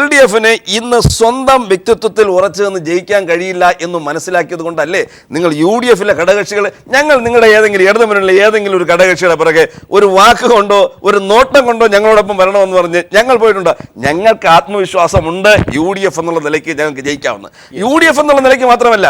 LDF-ന് ഇന്ന് സ്വന്തം വ്യക്തിത്വത്തിൽ ഉറച്ചു നിന്ന് ജയിക്കാൻ കഴിയില്ല എന്ന് മനസ്സിലാക്കിയത് കൊണ്ടല്ലേ നിങ്ങൾ UDF-ലെ ഘടകകക്ഷികൾ ഞങ്ങൾ നിങ്ങളുടെ ഇടതുമുന്നണിയിലെ ഏതെങ്കിലും ഒരു ഘടകകക്ഷിയുടെ പിറകെ ഒരു വാക്ക് കൊണ്ടോ ഒരു നോട്ടം കൊണ്ടോ ഞങ്ങളോടൊപ്പം വരണമെന്ന് പറഞ്ഞ് ഞങ്ങൾ പോയിട്ടുണ്ട്. ഞങ്ങൾക്ക് ആത്മവിശ്വാസമുണ്ട് UDF എന്നുള്ള നിലയ്ക്ക് ഞങ്ങൾക്ക് ജയിക്കാമെന്ന്. UDF എന്നുള്ള നിലയ്ക്ക് മാത്രമല്ല,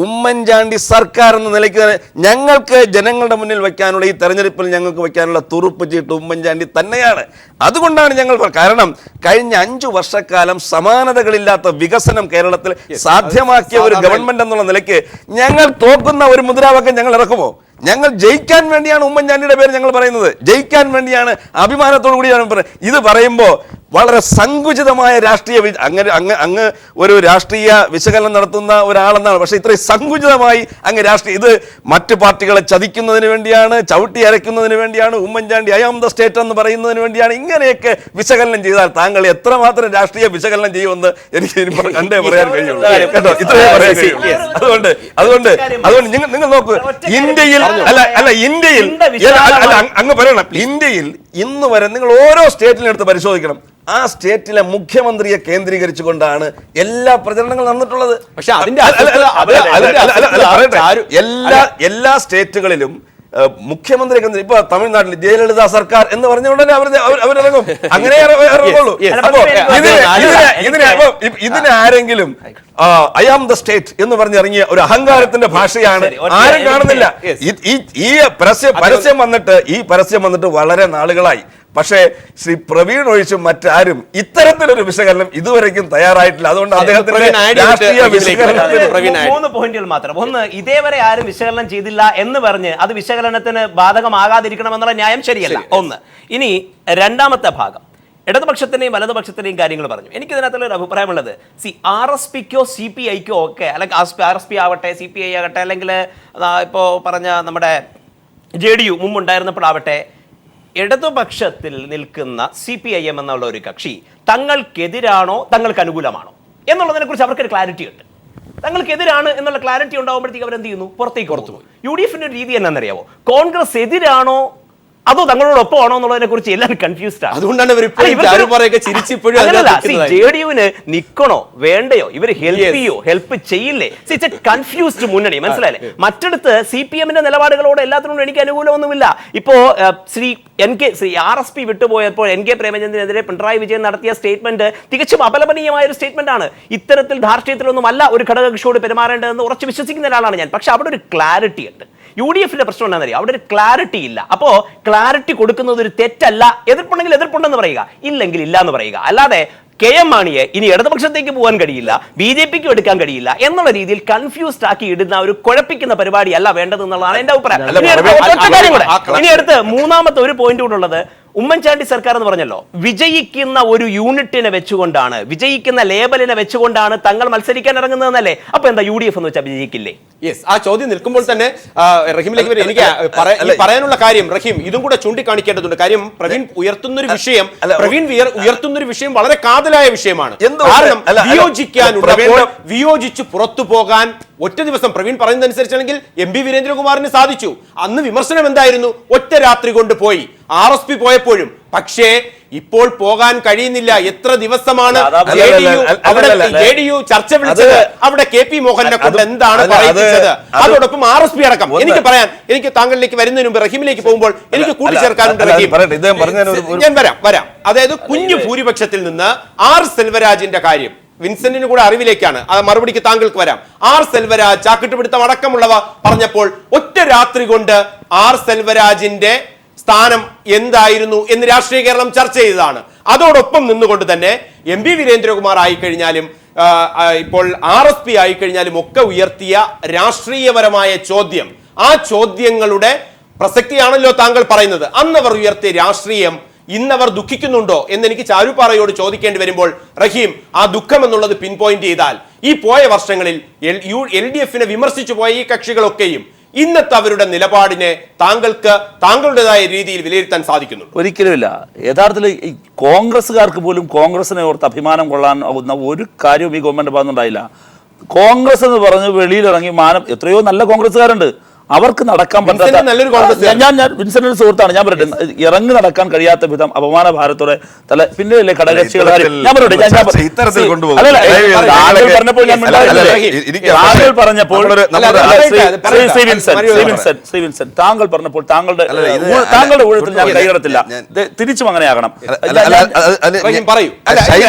ഉമ്മൻചാണ്ടി സർക്കാർ എന്ന നിലയ്ക്ക് ഞങ്ങൾക്ക് ജനങ്ങളുടെ മുന്നിൽ വയ്ക്കാനുള്ള ഈ തെരഞ്ഞെടുപ്പിൽ ഞങ്ങൾക്ക് വയ്ക്കാനുള്ള തുറുപ്പ് ചീട്ട് ഉമ്മൻചാണ്ടി തന്നെയാണ്. അതുകൊണ്ടാണ് ഞങ്ങൾ കാരണം കഴിഞ്ഞ 5 വർഷക്കാലം സമാനതകളില്ലാത്ത വികസനം കേരളത്തിൽ സാധ്യമാക്കിയ ഒരു ഗവൺമെന്റ് എന്നുള്ള നിലയ്ക്ക് ഞങ്ങൾ തോക്കുന്ന ഒരു മുദ്രാവാക്യം ഞങ്ങൾ ഇറക്കുമോ? ഞങ്ങൾ ജയിക്കാൻ വേണ്ടിയാണ് ഉമ്മൻചാണ്ടിയുടെ പേര് ഞങ്ങൾ പറയുന്നത്, ജയിക്കാൻ വേണ്ടിയാണ് അഭിമാനത്തോടു കൂടിയാണ് പറയുന്നത്. ഇത് പറയുമ്പോൾ വളരെ സങ്കുചിതമായ രാഷ്ട്രീയ അങ്ങ് ഒരു രാഷ്ട്രീയ വിശകലനം നടത്തുന്ന ഒരാളെന്നാണ്. പക്ഷേ ഇത്രയും സങ്കുചിതമായി അങ്ങ് ഇത് മറ്റ് പാർട്ടികളെ ചതിക്കുന്നതിന് വേണ്ടിയാണ്, ചവിട്ടി അരയ്ക്കുന്നതിന് വേണ്ടിയാണ്, Oommen Chandy I am the state എന്ന് പറയുന്നതിന് വേണ്ടിയാണ്. ഇങ്ങനെയൊക്കെ വിശകലനം ചെയ്താൽ താങ്കൾ എത്രമാത്രം രാഷ്ട്രീയ വിശകലനം ചെയ്യുമെന്ന് എനിക്ക് കണ്ടേ പറയാൻ കഴിയുള്ളൂ കേട്ടോ. ഇത്രയും പറയാൻ കഴിയുള്ളൂ. അതുകൊണ്ട് നിങ്ങൾ നോക്കൂ, ഇന്ത്യയിൽ അങ്ങ് പറയണം, ഇന്ത്യയിൽ ഇന്ന് വരെ നിങ്ങൾ ഓരോ സ്റ്റേറ്റിലും എടുത്ത് പരിശോധിക്കണം, ആ സ്റ്റേറ്റിലെ മുഖ്യമന്ത്രിയെ കേന്ദ്രീകരിച്ചുകൊണ്ടാണ് എല്ലാ പ്രചരണങ്ങളും നടന്നിട്ടുള്ളത്. പക്ഷെ എല്ലാ സ്റ്റേറ്റുകളിലും മുഖ്യമന്ത്രി ഇപ്പൊ തമിഴ്നാട്ടിൽ ജയലളിത സർക്കാർ എന്ന് പറഞ്ഞുകൊണ്ടല്ലേ അവരിറങ്ങും. അങ്ങനെ ഇറങ്ങുള്ളൂ. ഇതിനാരെങ്കിലും ഐ ആം ദ സ്റ്റേറ്റ് എന്ന് പറഞ്ഞിറങ്ങിയ ഒരു അഹങ്കാരത്തിന്റെ ഭാഷയാണ്. ആരും കാണുന്നില്ല. ഈ പരസ്യം വന്നിട്ട് വളരെ നാളുകളായി. പക്ഷേ ശ്രീ പ്രവീൺ ഒഴിച്ചും മറ്റാരും ഇത്തരത്തിലൊരു വിശകലനം ഇതുവരെയ്ക്കും തയ്യാറായിട്ടില്ല. അതുകൊണ്ട് അദ്ദേഹത്തിന്റെ രാഷ്ട്രീയ വിശകലനത്തിന് 3 പോയിന്റുകൾ മാത്രം. ഒന്ന്, ഇതേവരെ ആരും വിശകലനം ചെയ്തില്ല എന്ന് പറഞ്ഞ് അത് വിശകലനത്തിന് ബാധകമാകാതിരിക്കണം എന്നുള്ള ന്യായം ശരിയല്ല. ഒന്ന്. ഇനി രണ്ടാമത്തെ ഭാഗം, ഇടതുപക്ഷത്തിന്റെയും വലതുപക്ഷത്തിന്റെയും കാര്യങ്ങൾ പറഞ്ഞു. എനിക്ക് ഇതിനകത്തുള്ള ഒരു അഭിപ്രായമുള്ളത്, RSPക്കോ CPIക്കോ ഒക്കെ, അല്ലെങ്കിൽ RSP ആവട്ടെ, CPI ആകട്ടെ, അല്ലെങ്കിൽ ഇപ്പോൾ പറഞ്ഞ നമ്മുടെ JDU മുമ്പുണ്ടായിരുന്നപ്പോഴാവട്ടെ, ഇടതുപക്ഷത്തിൽ നിൽക്കുന്ന CPIM എന്നുള്ള ഒരു കക്ഷി തങ്ങൾക്കെതിരാണോ തങ്ങൾക്ക് അനുകൂലമാണോ എന്നുള്ളതിനെ കുറിച്ച് അവർക്കൊരു ക്ലാരിറ്റി ഉണ്ട്. തങ്ങൾക്കെതിരാണ് എന്നുള്ള ക്ലാരിറ്റി ഉണ്ടാകുമ്പോഴത്തേക്ക് അവരെന്ത് ചെയ്യുന്നു? പുറത്തേക്ക് പുറത്തു. UDFന്റെ രീതി എന്നാണെന്നറിയാവോ? കോൺഗ്രസ് എതിരാണോ അതോ തങ്ങളോടൊപ്പം ആണോ എന്നുള്ളതിനെ കുറിച്ച് എല്ലാവരും കൺഫ്യൂസ്ഡ് ആണ്. അതുകൊണ്ടാണ് JDUവിന് നിക്കണോ വേണ്ടയോ, ഇവർ ഹെൽപ്പ് ചെയ്യോ ഹെൽപ്പ് ചെയ്യില്ലേ? കൺഫ്യൂസ്ഡ് മുന്നണി, മനസ്സിലായില്ലേ? മറ്റടുത്ത് CPMന്റെ നിലപാടുകളോട് എല്ലാത്തിനോടും എനിക്ക് അനുകൂലമൊന്നുമില്ല. ഇപ്പോ ശ്രീ RSP വിട്ടുപോയപ്പോൾ NK പ്രേമചന്ദ്രനെതിരെ പിണറായി വിജയൻ നടത്തിയ സ്റ്റേറ്റ്മെന്റ് തികച്ചും അപലപനീയമായ ഒരു സ്റ്റേറ്റ്മെന്റ് ആണ്. ഇത്തരത്തിൽ ധാർഷ്ട്യത്തിലൊന്നും അല്ല ഒരു ഘടകകക്ഷിയോട് പെരുമാറേണ്ടതെന്ന് ഉറച്ചു വിശ്വസിക്കുന്ന ഒരാളാണ് ഞാൻ. പക്ഷെ അവിടെ ഒരു ക്ലാരിറ്റി ഉണ്ട്. UDFന്റെ പ്രശ്നം എന്താണെന്നറിയാം, അവിടെ ഒരു ക്ലാരിറ്റി ഇല്ല. അപ്പോ ക്ലാരിറ്റി കൊടുക്കുന്നത് ഒരു തെറ്റല്ല. എതിർപ്പുണ്ടെങ്കിൽ എതിർപ്പുണ്ടെന്ന് പറയുക, ഇല്ലെങ്കിൽ ഇല്ല എന്ന് പറയുക. അല്ലാതെ KM മാണിയെ ഇനി ഇടതുപക്ഷത്തേക്ക് പോകാൻ കഴിയില്ല, BJPക്ക് എടുക്കാൻ കഴിയില്ല എന്നുള്ള രീതിയിൽ കൺഫ്യൂസ്ഡ് ആക്കി ഇടുന്ന ഒരു കുഴപ്പിക്കുന്ന പരിപാടിയല്ല വേണ്ടതെന്നുള്ളതാണ് എന്റെ അഭിപ്രായം. ഇനി അടുത്ത് മൂന്നാമത്തെ ഒരു പോയിന്റ് കൂടെ ഉള്ളത്, ഉമ്മൻചാണ്ടി സർക്കാർ എന്ന് പറഞ്ഞല്ലോ, വിജയിക്കുന്ന ഒരു യൂണിറ്റിനെ വെച്ചുകൊണ്ടാണ്, വിജയിക്കുന്ന ലേബലിനെ വെച്ചുകൊണ്ടാണ് തങ്ങൾ മത്സരിക്കാൻ ഇറങ്ങുന്നതെന്നല്ലേ? അപ്പൊ എന്താ UDF എന്ന് വെച്ചാൽ വിജയിക്കില്ലേ? യെസ്, ആ ചോദ്യം നിൽക്കുമ്പോൾ തന്നെ റഹീമിലേക്ക് വരും. എനിക്ക് പറയാനുള്ള കാര്യം റഹീം ഇതും കൂടെ ചൂണ്ടിക്കാണിക്കേണ്ടതുണ്ട്. കാര്യം പ്രവീൺ ഉയർത്തുന്നൊരു വിഷയം വളരെ കാതലായ വിഷയമാണ്. കാരണം വിയോജിക്കാനുള്ളപ്പോൾ വിയോജിച്ച് പുറത്തു പോകാൻ ഒറ്റ ദിവസം പ്രവീൺ പറയുന്നതനുസരിച്ചാണെങ്കിൽ MB വീരേന്ദ്രകുമാറിന് സാധിച്ചു. അന്ന് വിമർശനം എന്തായിരുന്നു? ഒറ്റ രാത്രി കൊണ്ട് പോയി, RSP പോയപ്പോഴും. പക്ഷേ ഇപ്പോൾ പോകാൻ കഴിയുന്നില്ല. എത്ര ദിവസമാണ് JDU ചർച്ച വിളിച്ചത്? അവിടെ KP മോഹനെ കൊണ്ട് എന്താണ് പറയിപ്പിച്ചത്? അതോടൊപ്പം RSP അടക്കം. എനിക്ക് താങ്കളിലേക്ക് വരുന്നതിന് മുമ്പ് റഹീമിലേക്ക് പോകുമ്പോൾ എനിക്ക് കൂട്ടിച്ചേർക്കാനുണ്ട്. ഞാൻ വരാം. അതായത് കുഞ്ഞു ഭൂരിപക്ഷത്തിൽ നിന്ന് R സെൽവരാജിന്റെ കാര്യം വിൻസെന്റിന് കൂടെ അറിവിലേക്കാണ്. ആ മറുപടിക്ക് താങ്കൾക്ക് വരാം. R സെൽവരാജ് ചാക്കിട്ടുപിടുത്തം അടക്കമുള്ളവ പറഞ്ഞപ്പോൾ ഒറ്റ രാത്രി കൊണ്ട് R സെൽവരാജിന്റെ സ്ഥാനം എന്തായിരുന്നു എന്ന് രാഷ്ട്രീയ കേരളം ചർച്ച ചെയ്തതാണ്. അതോടൊപ്പം നിന്നുകൊണ്ട് തന്നെ MB വീരേന്ദ്രകുമാർ ആയിക്കഴിഞ്ഞാലും ഇപ്പോൾ RSP ആയിക്കഴിഞ്ഞാലും ഒക്കെ ഉയർത്തിയ രാഷ്ട്രീയപരമായ ചോദ്യം, ആ ചോദ്യങ്ങളുടെ പ്രസക്തിയാണല്ലോ താങ്കൾ പറയുന്നത്. അന്നവർ ഉയർത്തിയ രാഷ്ട്രീയം ഇന്നവർ ദുഃഖിക്കുന്നുണ്ടോ എന്ന് എനിക്ക് ചാരുപാറയോട് ചോദിക്കേണ്ടി വരുമ്പോൾ റഹീം, ആ ദുഃഖം എന്നുള്ളത് പിൻ പോയിന്റ് ചെയ്താൽ ഈ പോയ വർഷങ്ങളിൽ LDF-നെ വിമർശിച്ചു പോയ ഈ കക്ഷികളൊക്കെയും ഇന്നത്തെ അവരുടെ നിലപാടിനെ താങ്കൾക്ക് താങ്കളുടേതായ രീതിയിൽ വിലയിരുത്താൻ സാധിക്കുന്നു? ഒരിക്കലുമില്ല. യഥാർത്ഥത്തിൽ ഈ കോൺഗ്രസ്സുകാർക്ക് പോലും കോൺഗ്രസിനെ ഓർത്ത് അഭിമാനം കൊള്ളാൻ ആവുന്ന ഒരു കാര്യവും ഈ ഗവൺമെന്റ് ഭാഗത്തുനിന്നുണ്ടായില്ല. കോൺഗ്രസ് എന്ന് പറഞ്ഞ് വെളിയിലിറങ്ങി എത്രയോ നല്ല കോൺഗ്രസ്സുകാരുണ്ട്, അവർക്ക് നടക്കാൻ പറ്റാത്ത, ഞാൻ വിൻസെന്റിന്റെ സുഹൃത്താണ്, ഞാൻ പറയട്ടെ, ഇറങ്ങി നടക്കാൻ കഴിയാത്ത വിധം അപമാന ഭാരത്തോടെ പിന്നെയല്ലേ ഘടകകക്ഷികൾ. ഞാൻ പറയട്ടെ, താങ്കൾ പറഞ്ഞപ്പോൾ താങ്കളുടെ ഊഴത്തിൽ ഞാൻ കൈകടത്തില്ല, തിരിച്ചും അങ്ങനെയാകണം.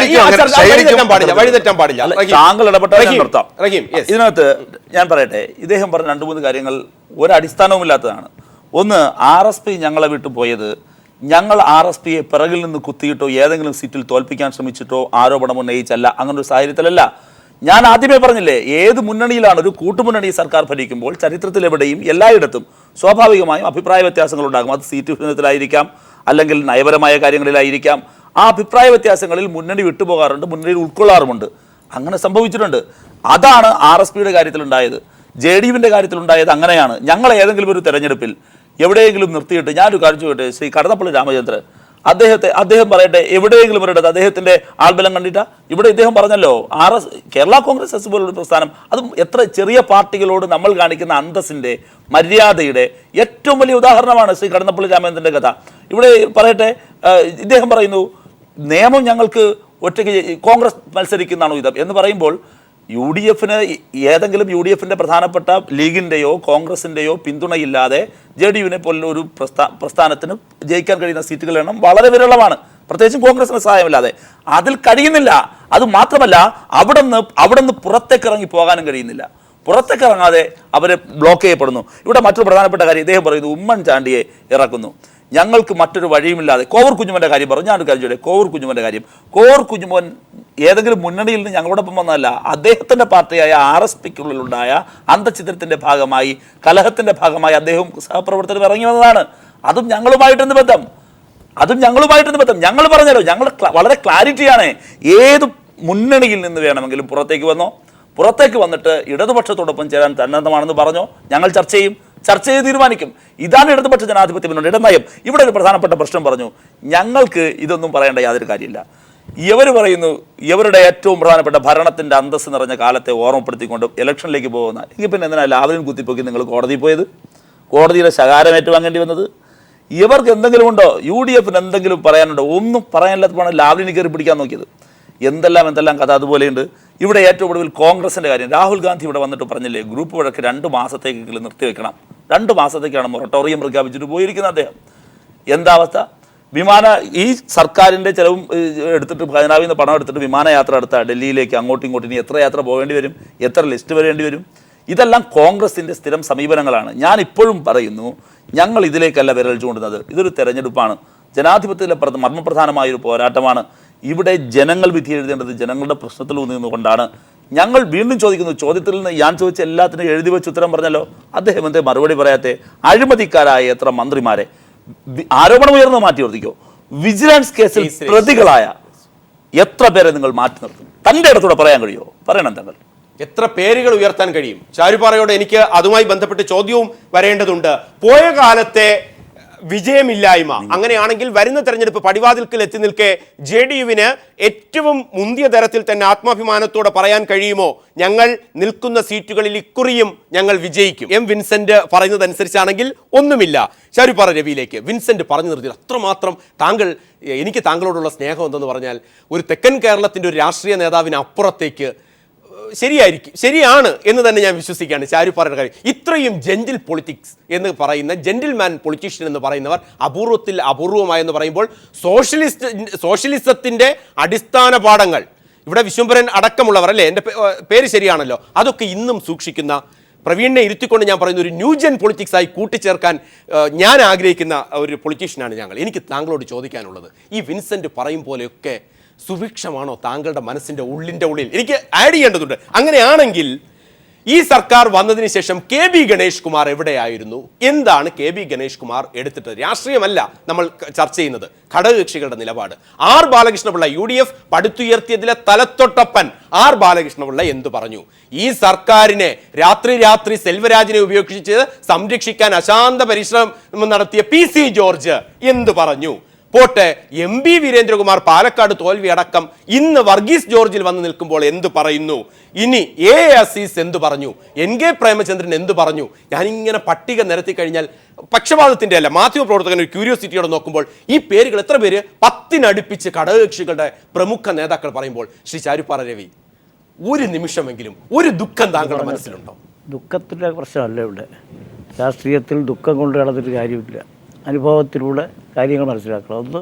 താങ്കൾ ഇടപെട്ടാൽ ഞാൻ നിർത്താം. ഇതിനകത്ത് ഞാൻ പറയട്ടെ, ഇദ്ദേഹം പറഞ്ഞ 2-3 കാര്യങ്ങൾ ഒരടിസ്ഥാനവുമില്ലാത്തതാണ്. ഒന്ന്, RSP ഞങ്ങളെ വിട്ടു പോയത് ഞങ്ങൾ RSPയെ പിറകിൽ നിന്ന് കുത്തിയിട്ടോ ഏതെങ്കിലും സീറ്റിൽ തോൽപ്പിക്കാൻ ശ്രമിച്ചിട്ടോ ആരോപണം ഉന്നയിച്ചല്ല, അങ്ങനെ ഒരു സാഹചര്യത്തിലല്ല. ഞാൻ ആദ്യമേ പറഞ്ഞില്ലേ, ഏത് മുന്നണിയിലാണ് ഒരു കൂട്ടുമുന്നണി സർക്കാർ ഭരിക്കുമ്പോൾ ചരിത്രത്തിൽ എവിടെയും എല്ലായിടത്തും സ്വാഭാവികമായും അഭിപ്രായ വ്യത്യാസങ്ങൾ ഉണ്ടാകും. അത് സീറ്റ് വിഭജനത്തിലായിരിക്കാം, അല്ലെങ്കിൽ നയപരമായ കാര്യങ്ങളിലായിരിക്കാം. ആ അഭിപ്രായ വ്യത്യാസങ്ങളിൽ മുന്നണി വിട്ടുപോകാറുണ്ട്, മുന്നണിയിൽ ഉൾക്കൊള്ളാറുമുണ്ട്. അങ്ങനെ സംഭവിച്ചിട്ടുണ്ട്. അതാണ് RSPയുടെ കാര്യത്തിലുണ്ടായത്. JDUവിൻ്റെ കാര്യത്തിലുണ്ടായത് അങ്ങനെയാണ്. ഞങ്ങൾ ഏതെങ്കിലും ഒരു തെരഞ്ഞെടുപ്പിൽ എവിടെയെങ്കിലും നിർത്തിയിട്ട്, ഞാനൊരു കാര്യം ചോദിക്കട്ടെ, ശ്രീ കടന്നപ്പള്ളി രാമചന്ദ്രൻ അദ്ദേഹം പറയട്ടെ, എവിടെയെങ്കിലും ഒരിടത്ത് അദ്ദേഹത്തിന്റെ ആൾബലം കണ്ടിട്ടാ? ഇവിടെ ഇദ്ദേഹം പറഞ്ഞല്ലോ, കേരള കോൺഗ്രസ് എസ് പോലുള്ള പ്രസ്ഥാനം, അതും എത്ര ചെറിയ പാർട്ടികളോട് നമ്മൾ കാണിക്കുന്ന അന്തസ്സിന്റെ മര്യാദയുടെ ഏറ്റവും വലിയ ഉദാഹരണമാണ് ശ്രീ കടന്നപ്പള്ളി രാമചന്ദ്രന്റെ കഥ. ഇവിടെ പറയട്ടെ, ഇദ്ദേഹം പറയുന്നു നിയമം ഞങ്ങൾക്ക് ഒറ്റയ്ക്ക് കോൺഗ്രസ് മത്സരിക്കുന്നതാണോ ഇത് എന്ന് പറയുമ്പോൾ, UDF-ന് ഏതെങ്കിലും UDF-ന്റെ പ്രധാനപ്പെട്ട ലീഗിൻ്റെയോ കോൺഗ്രസിൻ്റെയോ പിന്തുണയില്ലാതെ JDU-വിനെ പോലുള്ള ഒരു പ്രസ്ഥാനത്തിന് ജയിക്കാൻ കഴിയുന്ന സീറ്റുകളുടെ എണ്ണം വളരെ വിരളമാണ്, പ്രത്യേകിച്ചും കോൺഗ്രസിന് സഹായമില്ലാതെ. അതിൽ കഴിയുന്നില്ല. അത് മാത്രമല്ല, അവിടുന്ന് പുറത്തേക്ക് ഇറങ്ങി പോകാനും കഴിയുന്നില്ല. പുറത്തേക്ക് ഇറങ്ങാതെ അവരെ ബ്ലോക്ക് ചെയ്യപ്പെടുന്നു. ഇവിടെ മറ്റൊരു പ്രധാനപ്പെട്ട കാര്യം ഇദ്ദേഹം പറയുന്നു, ഉമ്മൻചാണ്ടിയെ ഇറക്കുന്നു, ഞങ്ങൾക്ക് മറ്റൊരു വഴിയുമില്ലാതെ. കോവൂർ കുഞ്ഞുമോൻ്റെ കാര്യം പറഞ്ഞു. ഞാനൊരു കാര്യം ചോദിച്ചേ, കോവൂർ കുഞ്ഞുമോൻ്റെ കാര്യം. കോവൂർ കുഞ്ഞുമോൻ ഏതെങ്കിലും മുന്നണിയിൽ നിന്ന് ഞങ്ങളോടൊപ്പം വന്നതല്ല, അദ്ദേഹത്തിൻ്റെ പാർട്ടിയായ RSPക്കുള്ളിലുണ്ടായ അന്തഛിദ്രത്തിൻ്റെ ഭാഗമായി, കലഹത്തിൻ്റെ ഭാഗമായി അദ്ദേഹം സഹപ്രവർത്തകർ ഇറങ്ങി വന്നതാണ്. അതും ഞങ്ങളുമായിട്ടെന്ന് ബന്ധം. ഞങ്ങൾ പറഞ്ഞല്ലോ, ഞങ്ങൾ വളരെ ക്ലാരിറ്റിയാണ്. ഏത് മുന്നണിയിൽ നിന്ന് വേണമെങ്കിലും പുറത്തേക്ക് വന്നോ, പുറത്തേക്ക് വന്നിട്ട് ഇടതുപക്ഷത്തോടൊപ്പം ചേരാൻ സന്നദ്ധമാണെന്ന് പറഞ്ഞോ, ഞങ്ങൾ ചർച്ച ചെയ്ത് തീരുമാനിക്കും. ഇതാണ് ഇടതുപക്ഷ ജനാധിപത്യ മുന്നണി ഇടനയം. ഇവിടെ ഒരു പ്രധാനപ്പെട്ട പ്രശ്നം പറഞ്ഞു, ഞങ്ങൾക്ക് ഇതൊന്നും പറയേണ്ട യാതൊരു കാര്യമില്ല. ഇവർ പറയുന്നു, ഇവരുടെ ഏറ്റവും പ്രധാനപ്പെട്ട ഭരണത്തിൻ്റെ അന്തസ്സ് നിറഞ്ഞ കാലത്തെ ഓർമ്മപ്പെടുത്തിക്കൊണ്ട് ഇലക്ഷനിലേക്ക് പോകുന്ന, എങ്കിൽ പിന്നെ എന്തിനാ ലാവലിൻ കുത്തിപ്പൊക്കി നിങ്ങൾ കോടതിയിൽ പോയത്, കോടതിയുടെ ശകാരം ഏറ്റുവാങ്ങേണ്ടി വന്നത്? ഇവർക്ക് എന്തെങ്കിലും ഉണ്ടോ? UDF-ന് എന്തെങ്കിലും പറയാനുണ്ടോ? ഒന്നും പറയാനില്ലാത്തതാണ് ലാവലിന് കയറി പിടിക്കാൻ നോക്കിയത്. എന്തെല്ലാം കഥ അതുപോലെയുണ്ട്. ഇവിടെ ഏറ്റവും ഒടുവിൽ കോൺഗ്രസിൻ്റെ കാര്യം, രാഹുൽ ഗാന്ധി ഇവിടെ വന്നിട്ട് പറഞ്ഞില്ലേ, ഗ്രൂപ്പ് വഴക്ക് 2 മാസത്തേക്കെങ്കിലും നിർത്തിവെക്കണം. 2 മാസത്തേക്കാണ് മൊറട്ടോറിയം പ്രഖ്യാപിച്ചിട്ട് പോയിരിക്കുന്നത് അദ്ദേഹം. എന്താ അവസ്ഥ? ഈ സർക്കാരിൻ്റെ ചിലവും എടുത്തിട്ട്, ഖജനാവിൽ നിന്ന് പണം എടുത്തിട്ട് വിമാനയാത്ര എടുത്താൽ ഡൽഹിയിലേക്ക് അങ്ങോട്ടും ഇനി എത്ര യാത്ര പോകേണ്ടി വരും, എത്ര ലിസ്റ്റ് വരേണ്ടി വരും? ഇതെല്ലാം കോൺഗ്രസിൻ്റെ സ്ഥിരം സമീപനങ്ങളാണ്. ഞാൻ ഇപ്പോഴും പറയുന്നു, ഞങ്ങൾ ഇതിലേക്കല്ല വിരൽ ചൂണ്ടുന്നത്. ഇതൊരു തെരഞ്ഞെടുപ്പാണ്, ജനാധിപത്യത്തിലെ മർമ്മപ്രധാനമായൊരു പോരാട്ടമാണ്. ഇവിടെ ജനങ്ങൾ വിധി എഴുതേണ്ടത് ജനങ്ങളുടെ പ്രശ്നത്തിൽ നിന്നുകൊണ്ടാണ്. ഞങ്ങൾ വീണ്ടും ചോദിക്കുന്നു, ചോദ്യത്തിൽ നിന്ന് ഞാൻ ചോദിച്ച എല്ലാത്തിനും എഴുതി വെച്ച് ഉത്തരം പറഞ്ഞല്ലോ, അദ്ദേഹം എന്തേ മറുപടി പറയാത്തെ? അഴിമതിക്കാരായ എത്ര മന്ത്രിമാരെ ആരോപണം ഉയർന്നു മാറ്റി നിർത്തിക്കോ, വിജിലൻസ് കേസിൽ പ്രതികളായ എത്ര പേരെ നിങ്ങൾ മാറ്റി നിർത്തും? തൻ്റെ അടുത്തൂടെ പറയാൻ കഴിയുമോ? പറയണം താങ്കൾ. എത്ര പേരുകൾ ഉയർത്താൻ കഴിയും? ചാരുപാറയോട് എനിക്ക് അതുമായി ബന്ധപ്പെട്ട് ചോദ്യവും വരേണ്ടതുണ്ട്. പോയ കാലത്തെ വിജയമില്ലായ്മ അങ്ങനെയാണെങ്കിൽ വരുന്ന തെരഞ്ഞെടുപ്പ് പടിവാതിൽക്കൽ എത്തി നിൽക്കെ JDU-വിന് ഏറ്റവും മുന്തിയ തരത്തിൽ തന്നെ ആത്മാഭിമാനത്തോടെ പറയാൻ കഴിയുമോ, ഞങ്ങൾ നിൽക്കുന്ന സീറ്റുകളിൽ ഇക്കുറിയും ഞങ്ങൾ വിജയിക്കും? എം വിൻസെന്റ് പറയുന്നതനുസരിച്ചാണെങ്കിൽ ഒന്നുമില്ല. ചാരുപാറ രവിയിലേക്ക് വിൻസെന്റ് പറഞ്ഞു നിർത്തി അത്രമാത്രം എനിക്ക് താങ്കളോടുള്ള സ്നേഹം എന്തെന്ന് പറഞ്ഞാൽ ഒരു തെക്കൻ കേരളത്തിന്റെ ഒരു രാഷ്ട്രീയ നേതാവിന് അപ്പുറത്തേക്ക് ശരിയാണ് എന്ന് തന്നെ ഞാൻ വിശ്വസിക്കുകയാണ്. ചാരുപാറയുടെ കാര്യം ഇത്രയും ജെന്റിൽ പൊളിറ്റിക്സ് എന്ന് പറയുന്ന ജെന്റിൽമാൻ പൊളിറ്റീഷ്യൻ എന്ന് പറയുന്നവർ അപൂർവത്തിൽ അപൂർവമായെന്ന് പറയുമ്പോൾ സോഷ്യലിസത്തിന്റെ അടിസ്ഥാന പാഠങ്ങൾ ഇവിടെ വിശ്വംഭരൻ അടക്കമുള്ളവർ, അല്ലേ, എൻ്റെ പേര് ശരിയാണല്ലോ, അതൊക്കെ ഇന്നും സൂക്ഷിക്കുന്ന പ്രവീണിനെ ഇരുത്തിക്കൊണ്ട് ഞാൻ പറയുന്ന ഒരു ന്യൂജൻ പൊളിറ്റിക്സ് ആയി കൂട്ടിച്ചേർക്കാൻ ഞാൻ ആഗ്രഹിക്കുന്ന ഒരു പൊളിറ്റീഷ്യനാണ് ഞങ്ങൾ. എനിക്ക് താങ്കളോട് ചോദിക്കാനുള്ളത്, ഈ വിൻസെന്റ് പറയും പോലെയൊക്കെ സുഭിക്ഷമാണോ താങ്കളുടെ മനസ്സിൻ്റെ ഉള്ളിൽ? എനിക്ക് ആഡ് ചെയ്യേണ്ടതുണ്ട്. അങ്ങനെയാണെങ്കിൽ ഈ സർക്കാർ വന്നതിന് ശേഷം KB ഗണേഷ് കുമാർ എവിടെയായിരുന്നു? എന്താണ് KB ഗണേഷ് കുമാർ എടുത്തിട്ട്? രാഷ്ട്രീയമല്ല നമ്മൾ ചർച്ച ചെയ്യുന്നത്, ഘടകകക്ഷികളുടെ നിലപാട്. R Balakrishna Pillai UDF പടുത്തുയർത്തിയതിലെ തലത്തൊട്ടപ്പൻ R Balakrishna Pillai എന്തു പറഞ്ഞു? ഈ സർക്കാരിനെ രാത്രി സെൽവരാജിനെ ഉപയോഗിച്ച് സംരക്ഷിക്കാൻ അശാന്ത പരിശ്രമം നടത്തിയ PC ജോർജ് എന്തു പറഞ്ഞു? പോട്ടെ, MB വീരേന്ദ്രകുമാർ പാലക്കാട് തോൽവി അടക്കം ഇന്ന് വർഗീസ് ജോർജിൽ വന്ന് നിൽക്കുമ്പോൾ എന്ത് പറയുന്നു? ഇനി A അസീസ് എന്ത് പറഞ്ഞു? NK പ്രേമചന്ദ്രൻ എന്ത് പറഞ്ഞു? ഞാനിങ്ങനെ പട്ടിക നിരത്തി കഴിഞ്ഞാൽ പക്ഷപാതത്തിന്റെ അല്ല, മാധ്യമ പ്രവർത്തകൻ ഒരു ക്യൂരിയോസിറ്റിയോടെ നോക്കുമ്പോൾ ഈ പേരുകൾ എത്ര പേര് 10 അടുപ്പിച്ച് ഘടകകക്ഷികളുടെ പ്രമുഖ നേതാക്കൾ പറയുമ്പോൾ, ശ്രീ ചാരുപാറ രവി, ഒരു നിമിഷമെങ്കിലും ഒരു ദുഃഖം താങ്കളുടെ മനസ്സിലുണ്ടോ? ദുഃഖത്തിൻ്റെ പ്രശ്നമല്ല ഇവിടെ. രാഷ്ട്രീയത്തിൽ ദുഃഖം കൊണ്ട് നടന്നിട്ട് കാര്യമില്ല. അനുഭവത്തിലൂടെ കാര്യങ്ങൾ മനസ്സിലാക്കണം. ഒന്ന്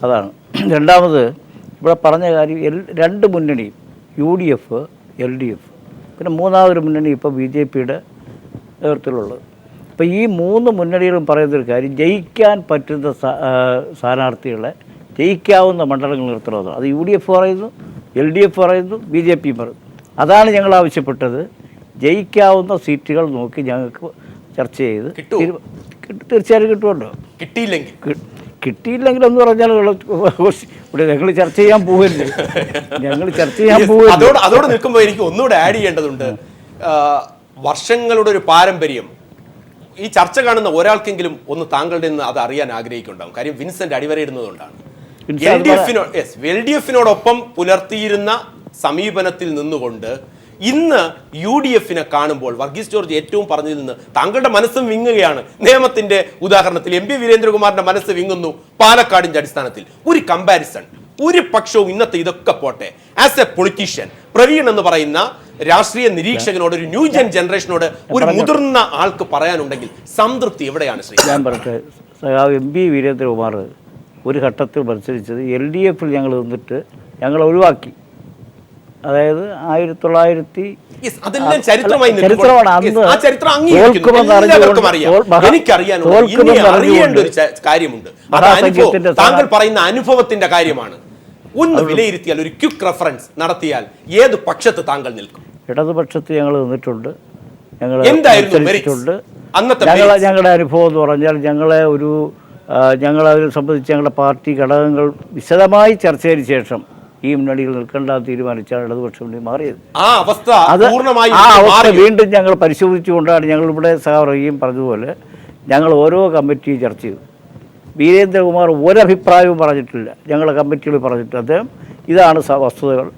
അതാണ്. രണ്ടാമത് ഇവിടെ പറഞ്ഞ കാര്യം, രണ്ട് മുന്നണിയും UDF, LDF, പിന്നെ മൂന്നാമതൊരു മുന്നണി ഇപ്പോൾ BJP-യുടെ നേതൃത്വത്തിലുള്ളത്. അപ്പോൾ ഈ 3 മുന്നണികളും പറയുന്നൊരു കാര്യം, ജയിക്കാൻ പറ്റുന്ന സ്ഥാനാർത്ഥികളെ ജയിക്കാവുന്ന മണ്ഡലങ്ങൾ നിർത്തണമെന്നാണ്. അത് UDF പറയുന്നു, LDF പറയുന്നു, BJP പറയുന്നു. അതാണ് ഞങ്ങൾ ആവശ്യപ്പെട്ടത്. ജയിക്കാവുന്ന സീറ്റുകൾ നോക്കി ഞങ്ങൾക്ക് ചർച്ച ചെയ്ത് തീർച്ചയായും കിട്ടുമല്ലോ. കിട്ടിയില്ലെങ്കിൽ എന്ന് പറഞ്ഞാൽ ഇവിടെ ഞങ്ങൾ ചർച്ച ചെയ്യാൻ പോവല്ലേ, അതോട് നിൽക്കുമ്പോൾ എനിക്ക് ഒന്നുകൂടെ ആഡ് ചെയ്യേണ്ടതുണ്ട്. വർഷങ്ങളുടെ ഒരു പാരമ്പര്യം ഈ ചർച്ച കാണുന്ന ഒരാൾക്കെങ്കിലും ഒന്ന് താങ്കളുടെ നിന്ന് അത് അറിയാൻ ആഗ്രഹിക്കുന്നുണ്ടാവും. കാര്യം വിൻസെന്റ് അടിവരയിടുന്നതുകൊണ്ടാണ്. LDF-നോടൊപ്പം പുലർത്തിയിരുന്ന സമീപനത്തിൽ നിന്നുകൊണ്ട് ഇന്ന് UDF-നെ കാണുമ്പോൾ വർഗീസ് ജോർജ് ഏറ്റവും പറഞ്ഞതിൽ നിന്ന് താങ്കളുടെ മനസ്സും വിങ്ങുകയാണ്. നിയമത്തിന്റെ ഉദാഹരണത്തിൽ MB വീരേന്ദ്രകുമാറിന്റെ മനസ്സ് വിങ്ങുന്നു. പാലക്കാടിന്റെ അടിസ്ഥാനത്തിൽ ഒരു കമ്പാരിസൺ, ഒരു പക്ഷവും ഇന്നത്തെ ഇതൊക്കെ പോട്ടെ, ആസ് എ പൊളിറ്റീഷ്യൻ പ്രവീൺ എന്ന് പറയുന്ന രാഷ്ട്രീയ നിരീക്ഷകനോട്, ഒരു ന്യൂജൻ ജനറേഷനോട്, ഒരു മുതിർന്ന ആൾക്ക് പറയാനുണ്ടെങ്കിൽ സംതൃപ്തി എവിടെയാണ്? ശ്രീ ഞാൻ പറയട്ടെ, MB വീരേന്ദ്രകുമാർ ഒരു ഘട്ടത്തിൽ മത്സരിച്ചത് LDF-ൽ ഞങ്ങൾ നിന്നിട്ട് ഞങ്ങൾ ഒഴിവാക്കി. അതായത് 1900 ചരിത്രമാണ്. താങ്കൾ പറയുന്ന അനുഭവത്തിന്റെ കാര്യമാണ്. ഒന്ന് വിലയിരുത്തിയാൽ, ഒരു ക്വിക്ക് റെഫറൻസ് നടത്തിയാൽ ഏത് പക്ഷത്ത് താങ്കൾ നിൽക്കും? ഇടതുപക്ഷത്ത് ഞങ്ങൾ നിന്നിട്ടുണ്ട്. ഞങ്ങളുടെ അനുഭവം എന്ന് പറഞ്ഞാൽ ഞങ്ങളെ സംബന്ധിച്ച് ഞങ്ങളുടെ പാർട്ടി ഘടകങ്ങൾ വിശദമായി ചർച്ചയ്ക്ക് ശേഷം ഈ മുന്നണിയിൽ നിൽക്കേണ്ട തീരുമാനിച്ചാണ് ഇടതുപക്ഷം മുന്നണി മാറിയത്. ആ അവസ്ഥ വീണ്ടും ഞങ്ങൾ പരിശോധിച്ചുകൊണ്ടാണ് ഞങ്ങൾ ഇവിടെ സഹോദരിയും പറഞ്ഞതുപോലെ ഞങ്ങൾ ഓരോ കമ്മിറ്റിയും ചർച്ച ചെയ്തു. വീരേന്ദ്രകുമാർ ഒരഭിപ്രായവും പറഞ്ഞിട്ടില്ല, ഞങ്ങളുടെ കമ്മിറ്റികൾ പറഞ്ഞിട്ട് അദ്ദേഹം ഇതാണ് വസ്തുതകൾ,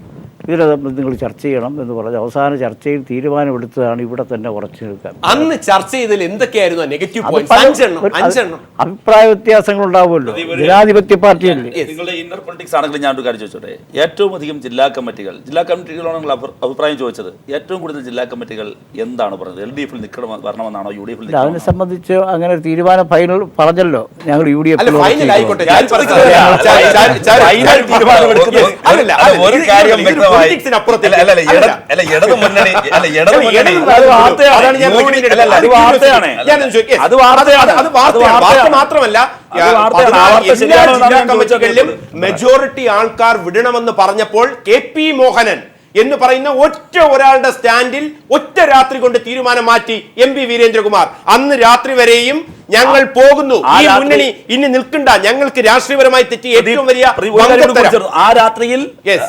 ഇതിനെ നിങ്ങൾ ചർച്ച ചെയ്യണം എന്ന് പറഞ്ഞ് അവസാന ചർച്ചയിൽ തീരുമാനമെടുത്തതാണ് ഇവിടെ തന്നെ ഉറച്ചു നിൽക്കാൻ. അന്ന് ചർച്ച ചെയ്തതിൽ എന്തൊക്കെയായിരുന്നു നെഗറ്റീവ് പോയിന്റ്സ്? അഭിപ്രായ വ്യത്യാസങ്ങൾ ഉണ്ടാവുമല്ലോ, ജനാധിപത്യ പാർട്ടിയല്ലേ. നിങ്ങളുടെ ഇന്നർ പൊളിറ്റിക്സ് ആണെങ്കിൽ ഞാൻ ഒരു കാര്യം ചോദിച്ചോട്ടെ, ഏറ്റവും അധികം ജില്ലാ കമ്മിറ്റികളാണ് നിങ്ങൾ അഭിപ്രായം ചോദിച്ചത്. ഏറ്റവും കൂടുതൽ ജില്ലാ കമ്മിറ്റികൾ എന്താണ് പറഞ്ഞത്? LDF-ൽ വരണമെന്നാണോ UDF-ൽ? അതിനെ സംബന്ധിച്ച് അങ്ങനെ ഒരു തീരുമാനം ഫൈനൽ പറഞ്ഞല്ലോ ഞങ്ങൾ UDF. മാത്രമല്ല അത് വാർത്തയാണ്. ആ വാർത്ത എല്ലാ ശരിയാണോ ജില്ലാ എന്നാണ് ഞാൻ കമ്മിറ്റികളിലും ചോദിച്ചത്. മെജോറിറ്റി ആൾക്കാർ വിടണമെന്ന് പറഞ്ഞപ്പോൾ കെ.പി. മോഹനൻ എന്ന് പറയുന്ന ഒറ്റ ഒരാളുടെ സ്റ്റാൻഡിൽ ഒറ്റ രാത്രി കൊണ്ട് തീരുമാനം മാറ്റി എം.പി. വീരേന്ദ്രകുമാർ. അന്ന് രാത്രി വരെയും ഞങ്ങൾ പോകുന്നു, ഈ മുന്നണി ഇനി നിൽക്കണ്ട, ഞങ്ങൾക്ക് രാഷ്ട്രീയപരമായി തെറ്റി ഏറ്റവും വലിയ വങ്കത്തരം. ആ രാത്രിയിൽ Yes.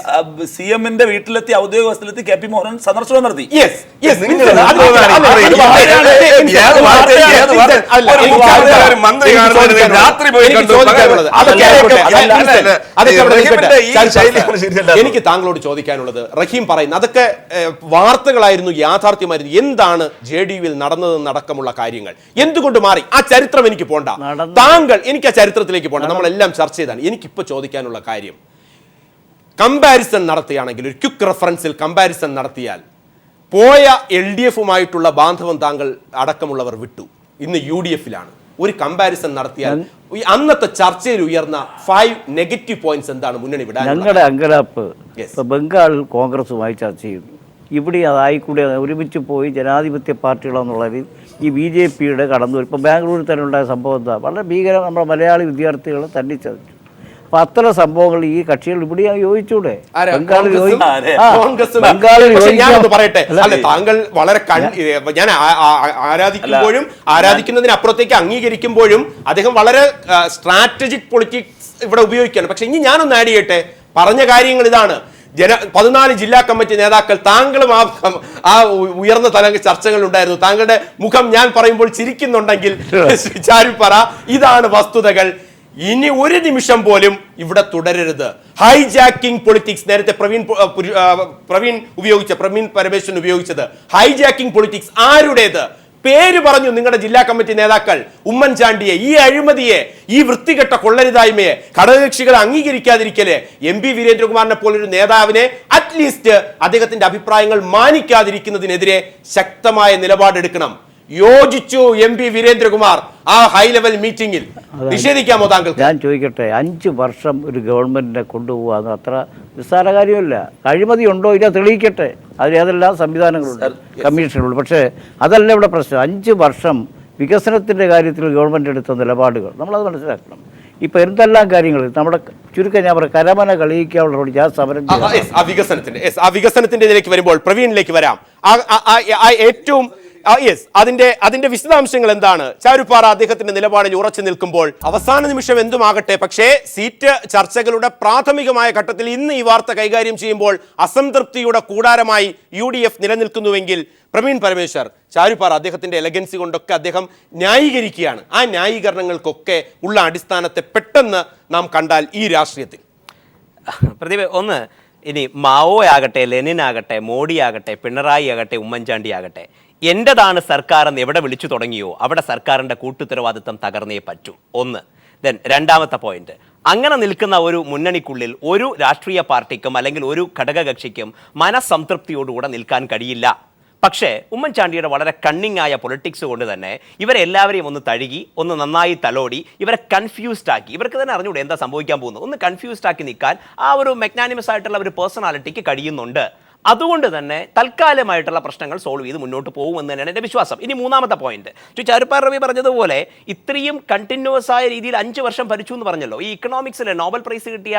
CM-ന്റെ വീട്ടിലെത്തി ഔദ്യോഗിക വസതിയിലെത്തി കെ.പി. മോഹനൻ സന്ദർശനം നടത്തി. Yes, yes, നിങ്ങൾ വിൻസെന്റ്, അത് എന്ത് അല്ല, പറയുന്നത്? എനിക്ക് അയാള് വിൻസെന്റ്, ഏത് വാർത്തയാണ്? വിൻസെന്റ്, ഏത് അല്ല, ഒരു എനിക്ക് മുഖ്യമന്ത്രി, ഒരു മന്ത്രി എനിക്ക് കാണുന്നത് ചോദിക്കാനുള്ളത്, രാത്രി പോയി എനിക്ക് കണ്ടു. ചോദിക്കാനുള്ളത്, അതൊക്കെ അല്ല, ആയിക്കോട്ടെ. അല്ല, അല്ല, അല്ല, വിൻസെന്റ്, അതൊക്കെ അവിടെ റഹീമിന്റെ നിൽക്കട്ടെ. ഈ ശൈലിയാണ് ശരിയല്ല. എനിക്ക് താങ്കളോട് ചോദിക്കാനുള്ളത്, റഹീം പറയുന്നത് അതൊക്കെ വാർത്തകളായിരുന്നു, യാഥാർത്ഥ്യമായിരുന്നു. എന്താണ് JDU-വിൽ നടന്നതെന്ന് അടക്കമുള്ള കാര്യങ്ങൾ എന്തുകൊണ്ട് മാറി? ആ ചരിത്രം എനിക്ക് പോണ്ട. താങ്കൾ, എനിക്ക് ആ ചരിത്രത്തിലേക്ക് പോകണ്ട, നമ്മളെല്ലാം ചർച്ച ചെയ്താണ്. എനിക്കിപ്പോൾ ചോദിക്കാനുള്ള കാര്യം, കമ്പാരിസൺ നടത്തുകയാണെങ്കിൽ, ഒരു ക്വിക്ക് റെഫറൻസിൽ കമ്പാരിസൺ നടത്തിയാൽ, പോയ LDF-ഉമായിട്ടുള്ള ബാന്ധവം താങ്കൾ അടക്കമുള്ളവർ വിട്ടു, ഇന്ന് UDF-ലാണ്. ഒരു കമ്പാരിസൺ നടത്തിയാൽ ഈ അന്നത്തെ ചർച്ചയിൽ ഉയർന്ന 5 നെഗറ്റീവ് പോയിന്റ്സ് എന്താണ് മുന്നണി വിടാൻ? ഞങ്ങളുടെ അങ്കലാപ്പ് Yes. ഇപ്പോൾ ബംഗാൾ കോൺഗ്രസുമായി ചർച്ച ചെയ്യുന്നു. ഇവിടെ അതായിക്കൂടെ ഒരുമിച്ച് പോയി ജനാധിപത്യ പാർട്ടികളെന്നുള്ളതിൽ ഈ BJP-യുടെ കടന്നു. ഇപ്പോൾ ബാംഗ്ലൂരിൽ തന്നെ ഉണ്ടായ സംഭവം എന്താ? വളരെ ഭീകരം. നമ്മുടെ മലയാളി വിദ്യാർത്ഥികളെ തല്ലിച്ചതച്ചു. അപ്പം അത്തരം സംഭവങ്ങൾ ഈ കക്ഷികൾ ഇവിടെ യോജിച്ചൂടെ? ബംഗാളിൽ ഞാനൊന്ന് പറയട്ടെ, അല്ല, താങ്കൾ വളരെ ഞാൻ ആരാധിക്കുമ്പോഴും ആരാധിക്കുന്നതിനപ്പുറത്തേക്ക് അംഗീകരിക്കുമ്പോഴും അദ്ദേഹം വളരെ സ്ട്രാറ്റജിക് പൊളിറ്റിക്സ് ഇവിടെ ഉപയോഗിക്കുകയാണ്. പക്ഷെ ഇനി ഞാനൊന്ന് ആഡ് ചെയ്യട്ടെ. പറഞ്ഞ കാര്യങ്ങൾ ഇതാണ്. 14 ജില്ലാ കമ്മിറ്റി നേതാക്കൾ, താങ്കളും ആ ഉയർന്ന തല ചർച്ചകൾ ഉണ്ടായിരുന്നു. താങ്കളുടെ മുഖം ഞാൻ പറയുമ്പോൾ ചിരിക്കുന്നുണ്ടെങ്കിൽ ചാരുപ്പറ, ഇതാണ് വസ്തുതകൾ. ഇനി ഒരു നിമിഷം പോലും ഇവിടെ തുടരരുത്. ഹൈജാക്കിംഗ് പൊളിറ്റിക്സ്, നേരത്തെ പ്രവീൺ പരമേശ്വരൻ ഉപയോഗിച്ചത് ഹൈജാക്കിംഗ് പൊളിറ്റിക്സ്. ആരുടേത്? പേര് പറഞ്ഞു നിങ്ങളുടെ ജില്ലാ കമ്മിറ്റി നേതാക്കൾ. ഉമ്മൻചാണ്ടിയെ, ഈ അഴിമതിയെ, ഈ വൃത്തികെട്ട കൊള്ളരുതായ്മയെ, ഘടകകക്ഷികളെ അംഗീകരിക്കാതിരിക്കല്, എം.പി. വീരേന്ദ്രകുമാറിനെ പോലൊരു നേതാവിനെ അറ്റ്ലീസ്റ്റ് അദ്ദേഹത്തിന്റെ അഭിപ്രായങ്ങൾ മാനിക്കാതിരിക്കുന്നതിനെതിരെ ശക്തമായ നിലപാടെടുക്കണം. യോജിച്ചു എം.പി. വീരേന്ദ്രകുമാർ ആ ഹൈ ലെവൽ മീറ്റിംഗിൽ. നിഷേധിക്കാമോ താങ്കൾ? ഞാൻ ചോദിക്കട്ടെ, 5 വർഷം ഒരു ഗവൺമെന്റിനെ കൊണ്ടുപോകാന്ന് അത്ര നിസ്സാര കാര്യമല്ല. അഴിമതി ഉണ്ടോ ഇല്ല തെളിയിക്കട്ടെ. അതിൽ ഏതെല്ലാം സംവിധാനങ്ങളുണ്ട്, കമ്മീഷനുണ്ട്. പക്ഷേ അതല്ല ഇവിടെ പ്രശ്നം. 5 വർഷം വികസനത്തിൻ്റെ കാര്യത്തിൽ ഗവൺമെൻറ് എടുത്ത നിലപാടുകൾ നമ്മളത് മനസ്സിലാക്കണം. ഇപ്പം എന്തെല്ലാം കാര്യങ്ങൾ നമ്മുടെ ചുരുക്കം ഞാൻ പറയാം, കരമന കളിയിക്കാനുള്ള ഞാൻ സമരം ആ വികസനത്തിന്റെ ഇതിലേക്ക് വരുമ്പോൾ പ്രവീണിലേക്ക് വരാം. ഏറ്റവും അതിന്റെ വിശദാംശങ്ങൾ എന്താണ്? ചാരുപ്പാറ അദ്ദേഹത്തിന്റെ നിലപാടിൽ ഉറച്ചു നിൽക്കുമ്പോൾ അവസാന നിമിഷം എന്തുമാകട്ടെ, പക്ഷേ സീറ്റ് ചർച്ചകളുടെ പ്രാഥമികമായ ഘട്ടത്തിൽ ഇന്ന് ഈ വാർത്ത കൈകാര്യം ചെയ്യുമ്പോൾ അസംതൃപ്തിയുടെ കൂടാരമായി UDF നിലനിൽക്കുന്നുവെങ്കിൽ പ്രവീൺ പരമേശ്വർ, ചാരുപ്പാറ അദ്ദേഹത്തിന്റെ എലഗൻസി കൊണ്ടൊക്കെ അദ്ദേഹം ന്യായീകരിക്കുകയാണ്. ആ ന്യായീകരണങ്ങൾക്കൊക്കെ ഉള്ള അടിസ്ഥാനത്തെ പെട്ടെന്ന് നാം കണ്ടാൽ ഈ രാഷ്ട്രീയത്തിൽ പ്രതിഭ ഒന്ന്, ഇനി മാവോ ആകട്ടെ, ലെനിൻ ആകട്ടെ, മോഡി ആകട്ടെ, പിണറായി ആകട്ടെ, ഉമ്മൻചാണ്ടി ആകട്ടെ, എൻ്റെതാണ് സർക്കാർ എന്ന് എവിടെ വിളിച്ചു തുടങ്ങിയോ അവിടെ സർക്കാരിൻ്റെ കൂട്ടുത്തരവാദിത്തം തകർന്നേ പറ്റൂ. ഒന്ന്. രണ്ടാമത്തെ പോയിന്റ്, അങ്ങനെ നിൽക്കുന്ന ഒരു മുന്നണിക്കുള്ളിൽ ഒരു രാഷ്ട്രീയ പാർട്ടിക്കും അല്ലെങ്കിൽ ഒരു ഘടകകക്ഷിക്കും മനസ്സംതൃപ്തിയോടുകൂടെ നിൽക്കാൻ കഴിയില്ല. പക്ഷേ ഉമ്മൻചാണ്ടിയുടെ വളരെ കണ്ണിങ് ആയ പൊളിറ്റിക്സ് കൊണ്ട് തന്നെ ഇവരെല്ലാവരെയും ഒന്ന് തഴുകി, ഒന്ന് നന്നായി തലോടി, ഇവരെ കൺഫ്യൂസ്ഡ് ആക്കി. ഇവർക്ക് തന്നെ അറിഞ്ഞൂടെ എന്താ സംഭവിക്കാൻ പോകുന്നത്. ഒന്ന് കൺഫ്യൂസ്ഡ് ആക്കി നിൽക്കാൻ ആ ഒരു മെഗ്നാനിമസ് ആയിട്ടുള്ള ഒരു പേഴ്സണാലിറ്റിക്ക് കഴിയുന്നുണ്ട്. അതുകൊണ്ട് തന്നെ തൽക്കാലമായിട്ടുള്ള പ്രശ്നങ്ങൾ സോൾവ് ചെയ്ത് മുന്നോട്ട് പോകുമെന്ന് തന്നെയാണ് എൻ്റെ വിശ്വാസം. ഇനി മൂന്നാമത്തെ പോയിന്റ്, ചാരുപ്പാറ രവി പറഞ്ഞതുപോലെ ഇത്രയും കണ്ടിന്യൂസ് ആയ രീതിയിൽ 5 വർഷം ഭരിച്ചു എന്ന് പറഞ്ഞല്ലോ. ഈ ഇക്കണോമിക്സിൽ നോബൽ പ്രൈസ് കിട്ടിയ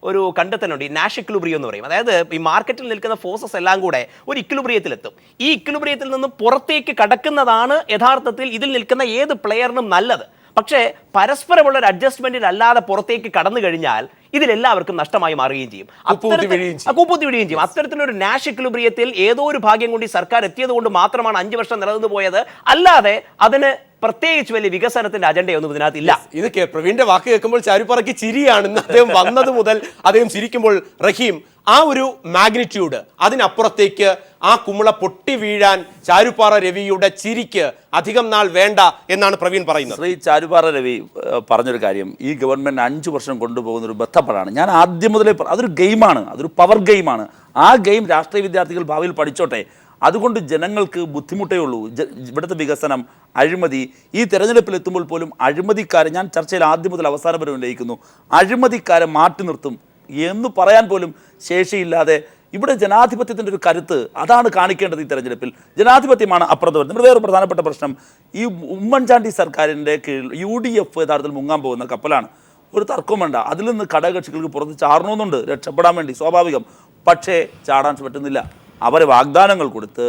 ഒരു കണ്ടെത്തലുണ്ട്, ഈ നാഷ് ഇക്വിലിബ്രിയം എന്ന് പറയും. അതായത് ഈ മാർക്കറ്റിൽ നിൽക്കുന്ന ഫോഴ്സസ് എല്ലാം കൂടെ ഒരു ഇക്വിലിബ്രിയത്തിലെത്തും. ഈ ഇക്വിലിബ്രിയത്തിൽ നിന്ന് പുറത്തേക്ക് കടക്കുന്നതാണ് യഥാർത്ഥത്തിൽ ഇതിൽ നിൽക്കുന്ന ഏത് പ്ലെയറിനും നല്ലത്. പക്ഷേ പരസ്പരമുള്ള ഒരു അഡ്ജസ്റ്റ്മെന്റിൽ അല്ലാതെ പുറത്തേക്ക് കടന്നു കഴിഞ്ഞാൽ ഇതിലെല്ലാവർക്കും നഷ്ടമായി മാറുകയും ചെയ്യും, കൂപ്പുത്തി വിടുകയും ചെയ്യും. അത്തരത്തിലൊരു നാഷ് ഇക്വിലിബ്രിയത്തിൽ ഏതോ ഒരു ഭാഗ്യം കൊണ്ട് ഈ സർക്കാർ എത്തിയത് കൊണ്ട് മാത്രമാണ് 5 വർഷം നിലനിന്ന് പോയത്. അല്ലാതെ അതിന് പ്രത്യേകിച്ച് വലിയ വികസനത്തിന്റെ അജണ്ടയൊന്നും ഇതിനകത്ത് ഇല്ല. ഇത് പ്രവീണിന്റെ വാക്ക് കേൾക്കുമ്പോൾ ചാരുപ്പാറയ്ക്ക് ചിരിയാണ്. ഇന്ന് അദ്ദേഹം വന്നത് മുതൽ അദ്ദേഹം ചിരിക്കുമ്പോൾ റഹീം, ആ ഒരു മാഗ്നിറ്റ്യൂഡ്, അതിനപ്പുറത്തേക്ക് ആ കുമിള പൊട്ടി വീഴാൻ ചാരുപ്പാറ രവിയുടെ ചിരിക്ക് അധികം നാൾ വേണ്ട എന്നാണ് പ്രവീൺ പറയുന്നത്. ശ്രീ ചാരുപ്പാറ രവി പറഞ്ഞൊരു കാര്യം, ഈ ഗവൺമെന്റ് 5 വർഷം കൊണ്ടുപോകുന്ന ഒരു ബന്ധപ്പെടാണ്. ഞാൻ ആദ്യം മുതലേ അതൊരു ഗെയിമാണ്, അതൊരു പവർ ഗെയിമാണ്. ആ ഗെയിം രാഷ്ട്രീയ വിദ്യാർത്ഥികൾ ഭാവിയിൽ പഠിച്ചോട്ടെ. അതുകൊണ്ട് ജനങ്ങൾക്ക് ബുദ്ധിമുട്ടേ ഉള്ളൂ. ഇവിടുത്തെ വികസനം, അഴിമതി, ഈ തെരഞ്ഞെടുപ്പിൽ എത്തുമ്പോൾ പോലും അഴിമതിക്കാരെ, ഞാൻ ചർച്ചയിൽ ആദ്യം മുതൽ അവസാനം വരെ ഉന്നയിക്കുന്നു, അഴിമതിക്കാരെ മാറ്റി നിർത്തും എന്ന് പറയാൻ പോലും ശേഷിയില്ലാതെ ഇവിടെ ജനാധിപത്യത്തിൻ്റെ ഒരു കരുത്ത് അതാണ് കാണിക്കേണ്ടത്. ഈ തെരഞ്ഞെടുപ്പിൽ ജനാധിപത്യമാണ് അപ്പുറത്ത് വരുന്നത്. ഇവിടെ വേറെ പ്രധാനപ്പെട്ട പ്രശ്നം, ഈ ഉമ്മൻചാണ്ടി സർക്കാരിൻ്റെ കീഴിൽ UDF യഥാർത്ഥത്തിൽ മുങ്ങാൻ പോകുന്ന കപ്പലാണ്. ഒരു തർക്കവും വേണ്ട, അതിൽ നിന്ന് ഘടകകക്ഷികൾക്ക് പുറത്ത് ചാടണമെന്നുണ്ട് രക്ഷപ്പെടാൻ വേണ്ടി, സ്വാഭാവികം. പക്ഷേ ചാടാൻ പറ്റുന്നില്ല. അവരെ വാഗ്ദാനങ്ങൾ കൊടുത്ത്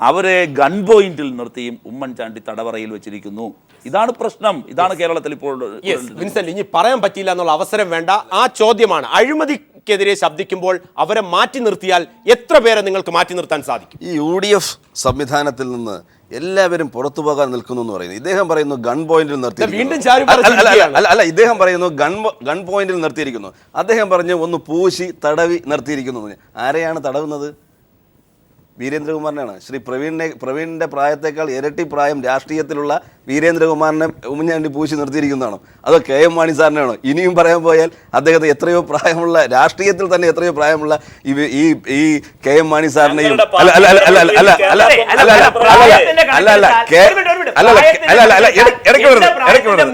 അവരെ ഗൺ പോയിന്റിൽ നിർത്തിയും ഉമ്മൻചാണ്ടി തടവറയിൽ വെച്ചിരിക്കുന്നു. ഇതാണ് പ്രശ്നം. ഇതാണ് കേരളത്തിൽ ഇപ്പോൾ. വിൻസെന്റ്, ഇനി പറയാൻ പറ്റില്ല എന്നുള്ള അവസരം വേണ്ട. ആ ചോദ്യമാണ്, അഴിമതിക്കെതിരെ ശബ്ദിക്കുമ്പോൾ അവരെ മാറ്റി നിർത്തിയാൽ എത്ര പേരെ നിങ്ങൾക്ക് മാറ്റി നിർത്താൻ സാധിക്കും? ഈ UDF സംവിധാനത്തിൽ നിന്ന് എല്ലാവരും പുറത്തു പോകാൻ നിൽക്കുന്നു എന്ന് പറയുന്നു. ഇദ്ദേഹം പറയുന്നു ഗൺ പോയിന്റിൽ വീണ്ടും അല്ല ഇദ്ദേഹം പറയുന്നു ഗൺ പോയിന്റിൽ നിർത്തിയിരിക്കുന്നു. അദ്ദേഹം പറഞ്ഞു ഒന്ന് പൂശി തടവി നിർത്തിയിരിക്കുന്നു. ആരെയാണ് തടവുന്നത്? വീരേന്ദ്രകുമാറിനാണ്. ശ്രീ പ്രവീണിൻ്റെ പ്രായത്തേക്കാൾ ഇരട്ടി പ്രായം രാഷ്ട്രീയത്തിലുള്ള വീരേന്ദ്രകുമാറിനെ ഉമ്മൻചാണ്ടി പൂശി നിർത്തിയിരിക്കുന്നതാണോ? അതോ KM മാണി സാറിനാണോ? ഇനിയും പറയാൻ പോയാൽ അദ്ദേഹത്തെ എത്രയോ പ്രായമുള്ള, രാഷ്ട്രീയത്തിൽ തന്നെ എത്രയോ പ്രായമുള്ള ഈ KM മാണി സാറിനെയും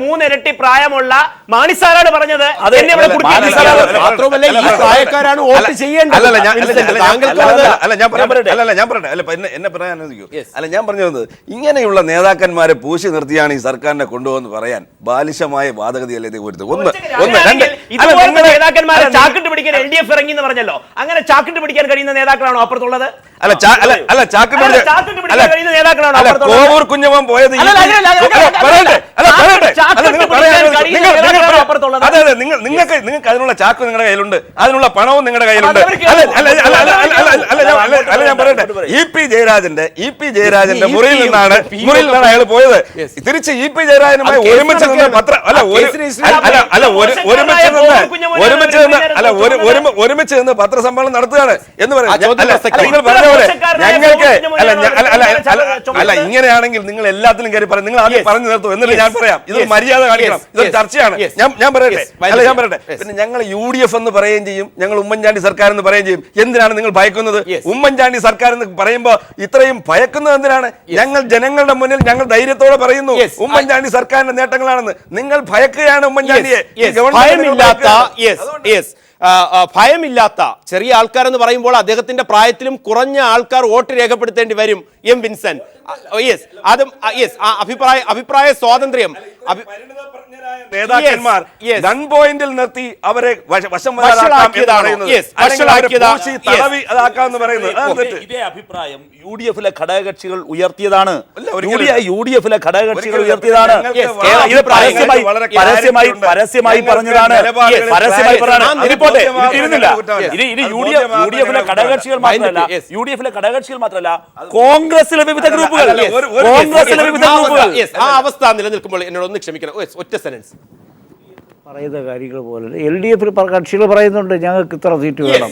മൂന്നിരട്ടി പ്രായമുള്ള മാണി സാറാണ് പറഞ്ഞത്. മാത്രമല്ല ഈ പ്രായക്കാരാണ് വോട്ട് ചെയ്യേണ്ടത്. എന്നെ പറയാൻ അനുവദിക്കൂ. ഞാൻ പറഞ്ഞു വന്നത്, ഇങ്ങനെയുള്ള നേതാക്കന്മാരെ പൂശി നിർത്തിയാണ് ഈ സർക്കാരിനെ കൊണ്ടുപോകുന്ന പറയാൻ ബാലിശമായ വാദഗതിയല്ലേ ഇത് വരുന്നത്. നേതാക്കന്മാരെ ചാക്കിട്ട് പിടിക്കാൻ LDF ഇറങ്ങി എന്ന് പറഞ്ഞല്ലോ. അങ്ങനെ ചാക്കിട്ട് പിടിക്കാൻ കഴിയുന്ന നേതാക്കളാണോ അപ്പുറത്തുള്ളത്? കോവൂർ കുഞ്ഞമ്മൻ പോയത് നിങ്ങൾക്ക് അതിനുള്ള ചാക്ക് നിങ്ങളുടെ കയ്യിലുണ്ട്, അതിനുള്ള പണവും നിങ്ങളുടെ കയ്യിലുണ്ട്. അല്ല ഞാൻ പറയട്ടെ, EP ജയരാജന്റെ മുറിയിൽ നിന്നാണ് അയാൾ പോയത്. തിരിച്ച് EP ജയരാജനുമായി ഒരുമിച്ച് നിന്ന് ഒരുമിച്ച് നിന്ന് പത്രസമ്മേളനം നടത്തുകയാണ് എന്ന് പറയുന്നത്. നിങ്ങൾ പറഞ്ഞ പോലെ ഞങ്ങൾക്ക് അല്ല ഇങ്ങനെയാണെങ്കിൽ നിങ്ങൾ എല്ലാത്തിലും കയറി പറയും. നിങ്ങൾ ആദ്യം പറഞ്ഞു നിർത്തും എന്നിട്ട് ഞാൻ പറയാം. ഇത് മര്യാദ കാണിക്കണം, ഇതൊരു ചർച്ചയാണ്. ഞാൻ പറയട്ടെ. പിന്നെ ഞങ്ങൾ UDF എന്ന് പറയുകയും ചെയ്യും, ഞങ്ങൾ ഉമ്മൻചാണ്ടി സർക്കാർ എന്ന് പറയുകയും ചെയ്യും. എന്തിനാണ് നിങ്ങൾ ഭയക്കുന്നത്? ഉമ്മൻചാണ്ടി സർക്കാർ എന്ന് പറയുമ്പോൾ ഇത്രയും ഭയക്കുന്നത് എന്തിനാണ്? ഞങ്ങൾ ജനങ്ങളുടെ മുന്നിൽ ഞങ്ങൾ ധൈര്യത്തോടെ പറയുന്നു ഉമ്മൻചാണ്ടി സർക്കാരിന്റെ നേട്ടങ്ങളാണെന്ന്. നിങ്ങൾ ഭയക്കുകയാണ് ഉമ്മൻചാണ്ടിയെ. ഭയമില്ലാത്ത ചെറിയ ആൾക്കാർ എന്ന് പറയുമ്പോൾ അദ്ദേഹത്തിന്റെ പ്രായത്തിലും കുറഞ്ഞ ആൾക്കാർ വോട്ട് രേഖപ്പെടുത്തേണ്ടി വരും. വിൻസെന്റ്, അഭിപ്രായ സ്വാതന്ത്ര്യം. നേതാക്കന്മാർ ഗൺ പോയിന്റിൽ നിർത്തി അവരെ ഇതേ അഭിപ്രായം UDF-ലെ ഘടകകക്ഷികൾ ഉയർത്തിയതാണ്. UDF-ലെ ഘടകകക്ഷികൾ ഉയർത്തിയതാണ്. ഇത് പരസ്യമായി പറഞ്ഞതാണ്. UDF-ലെ ഘടകകക്ഷികൾ മാത്രമല്ല കോൺഗ്രസിലെ വിവിധ ഗ്രൂപ്പുകൾ. ആ അവസ്ഥ നിലനിൽക്കുമ്പോൾ എന്നോട് ഒന്ന് ക്ഷമിക്കണം, ഒറ്റ സെന്റൻസ്. പറയുന്ന കാര്യങ്ങൾ പോലെ LDF കക്ഷികൾ പറയുന്നുണ്ട് ഞങ്ങൾക്ക് ഇത്ര സീറ്റ് വേണം.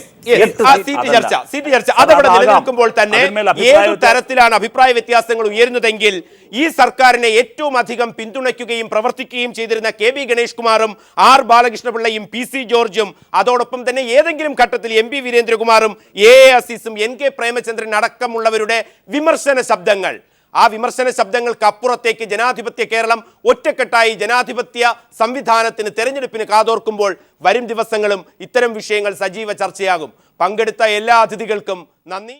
സീറ്റ് ചർച്ച അതവിടെ നിലനിൽക്കുമ്പോൾ തന്നെ ഏതു തരത്തിലാണ് അഭിപ്രായ വ്യത്യാസങ്ങൾ ഉയരുന്നതെങ്കിൽ ഈ സർക്കാരിനെ ഏറ്റവും അധികം പിന്തുണയ്ക്കുകയും പ്രവർത്തിക്കുകയും ചെയ്തിരുന്ന KB ഗണേഷ് കുമാറും R ബാലകൃഷ്ണപിള്ളയും PC ജോർജും അതോടൊപ്പം തന്നെ ഏതെങ്കിലും ഘട്ടത്തിൽ MP വീരേന്ദ്രകുമാറും AA അസീസും NK പ്രേമചന്ദ്രൻ അടക്കമുള്ളവരുടെ വിമർശന ശബ്ദങ്ങൾ, ആ വിമർശന ശബ്ദങ്ങൾക്ക് അപ്പുറത്തേക്ക് ജനാധിപത്യ കേരളം ഒറ്റക്കെട്ടായി ജനാധിപത്യ സംവിധാനത്തിന്, തെരഞ്ഞെടുപ്പിന് കാതോർക്കുമ്പോൾ വരും ദിവസങ്ങളും ഇത്തരം വിഷയങ്ങൾ സജീവ ചർച്ചയാകും. പങ്കെടുത്ത എല്ലാ അതിഥികൾക്കും നന്ദി.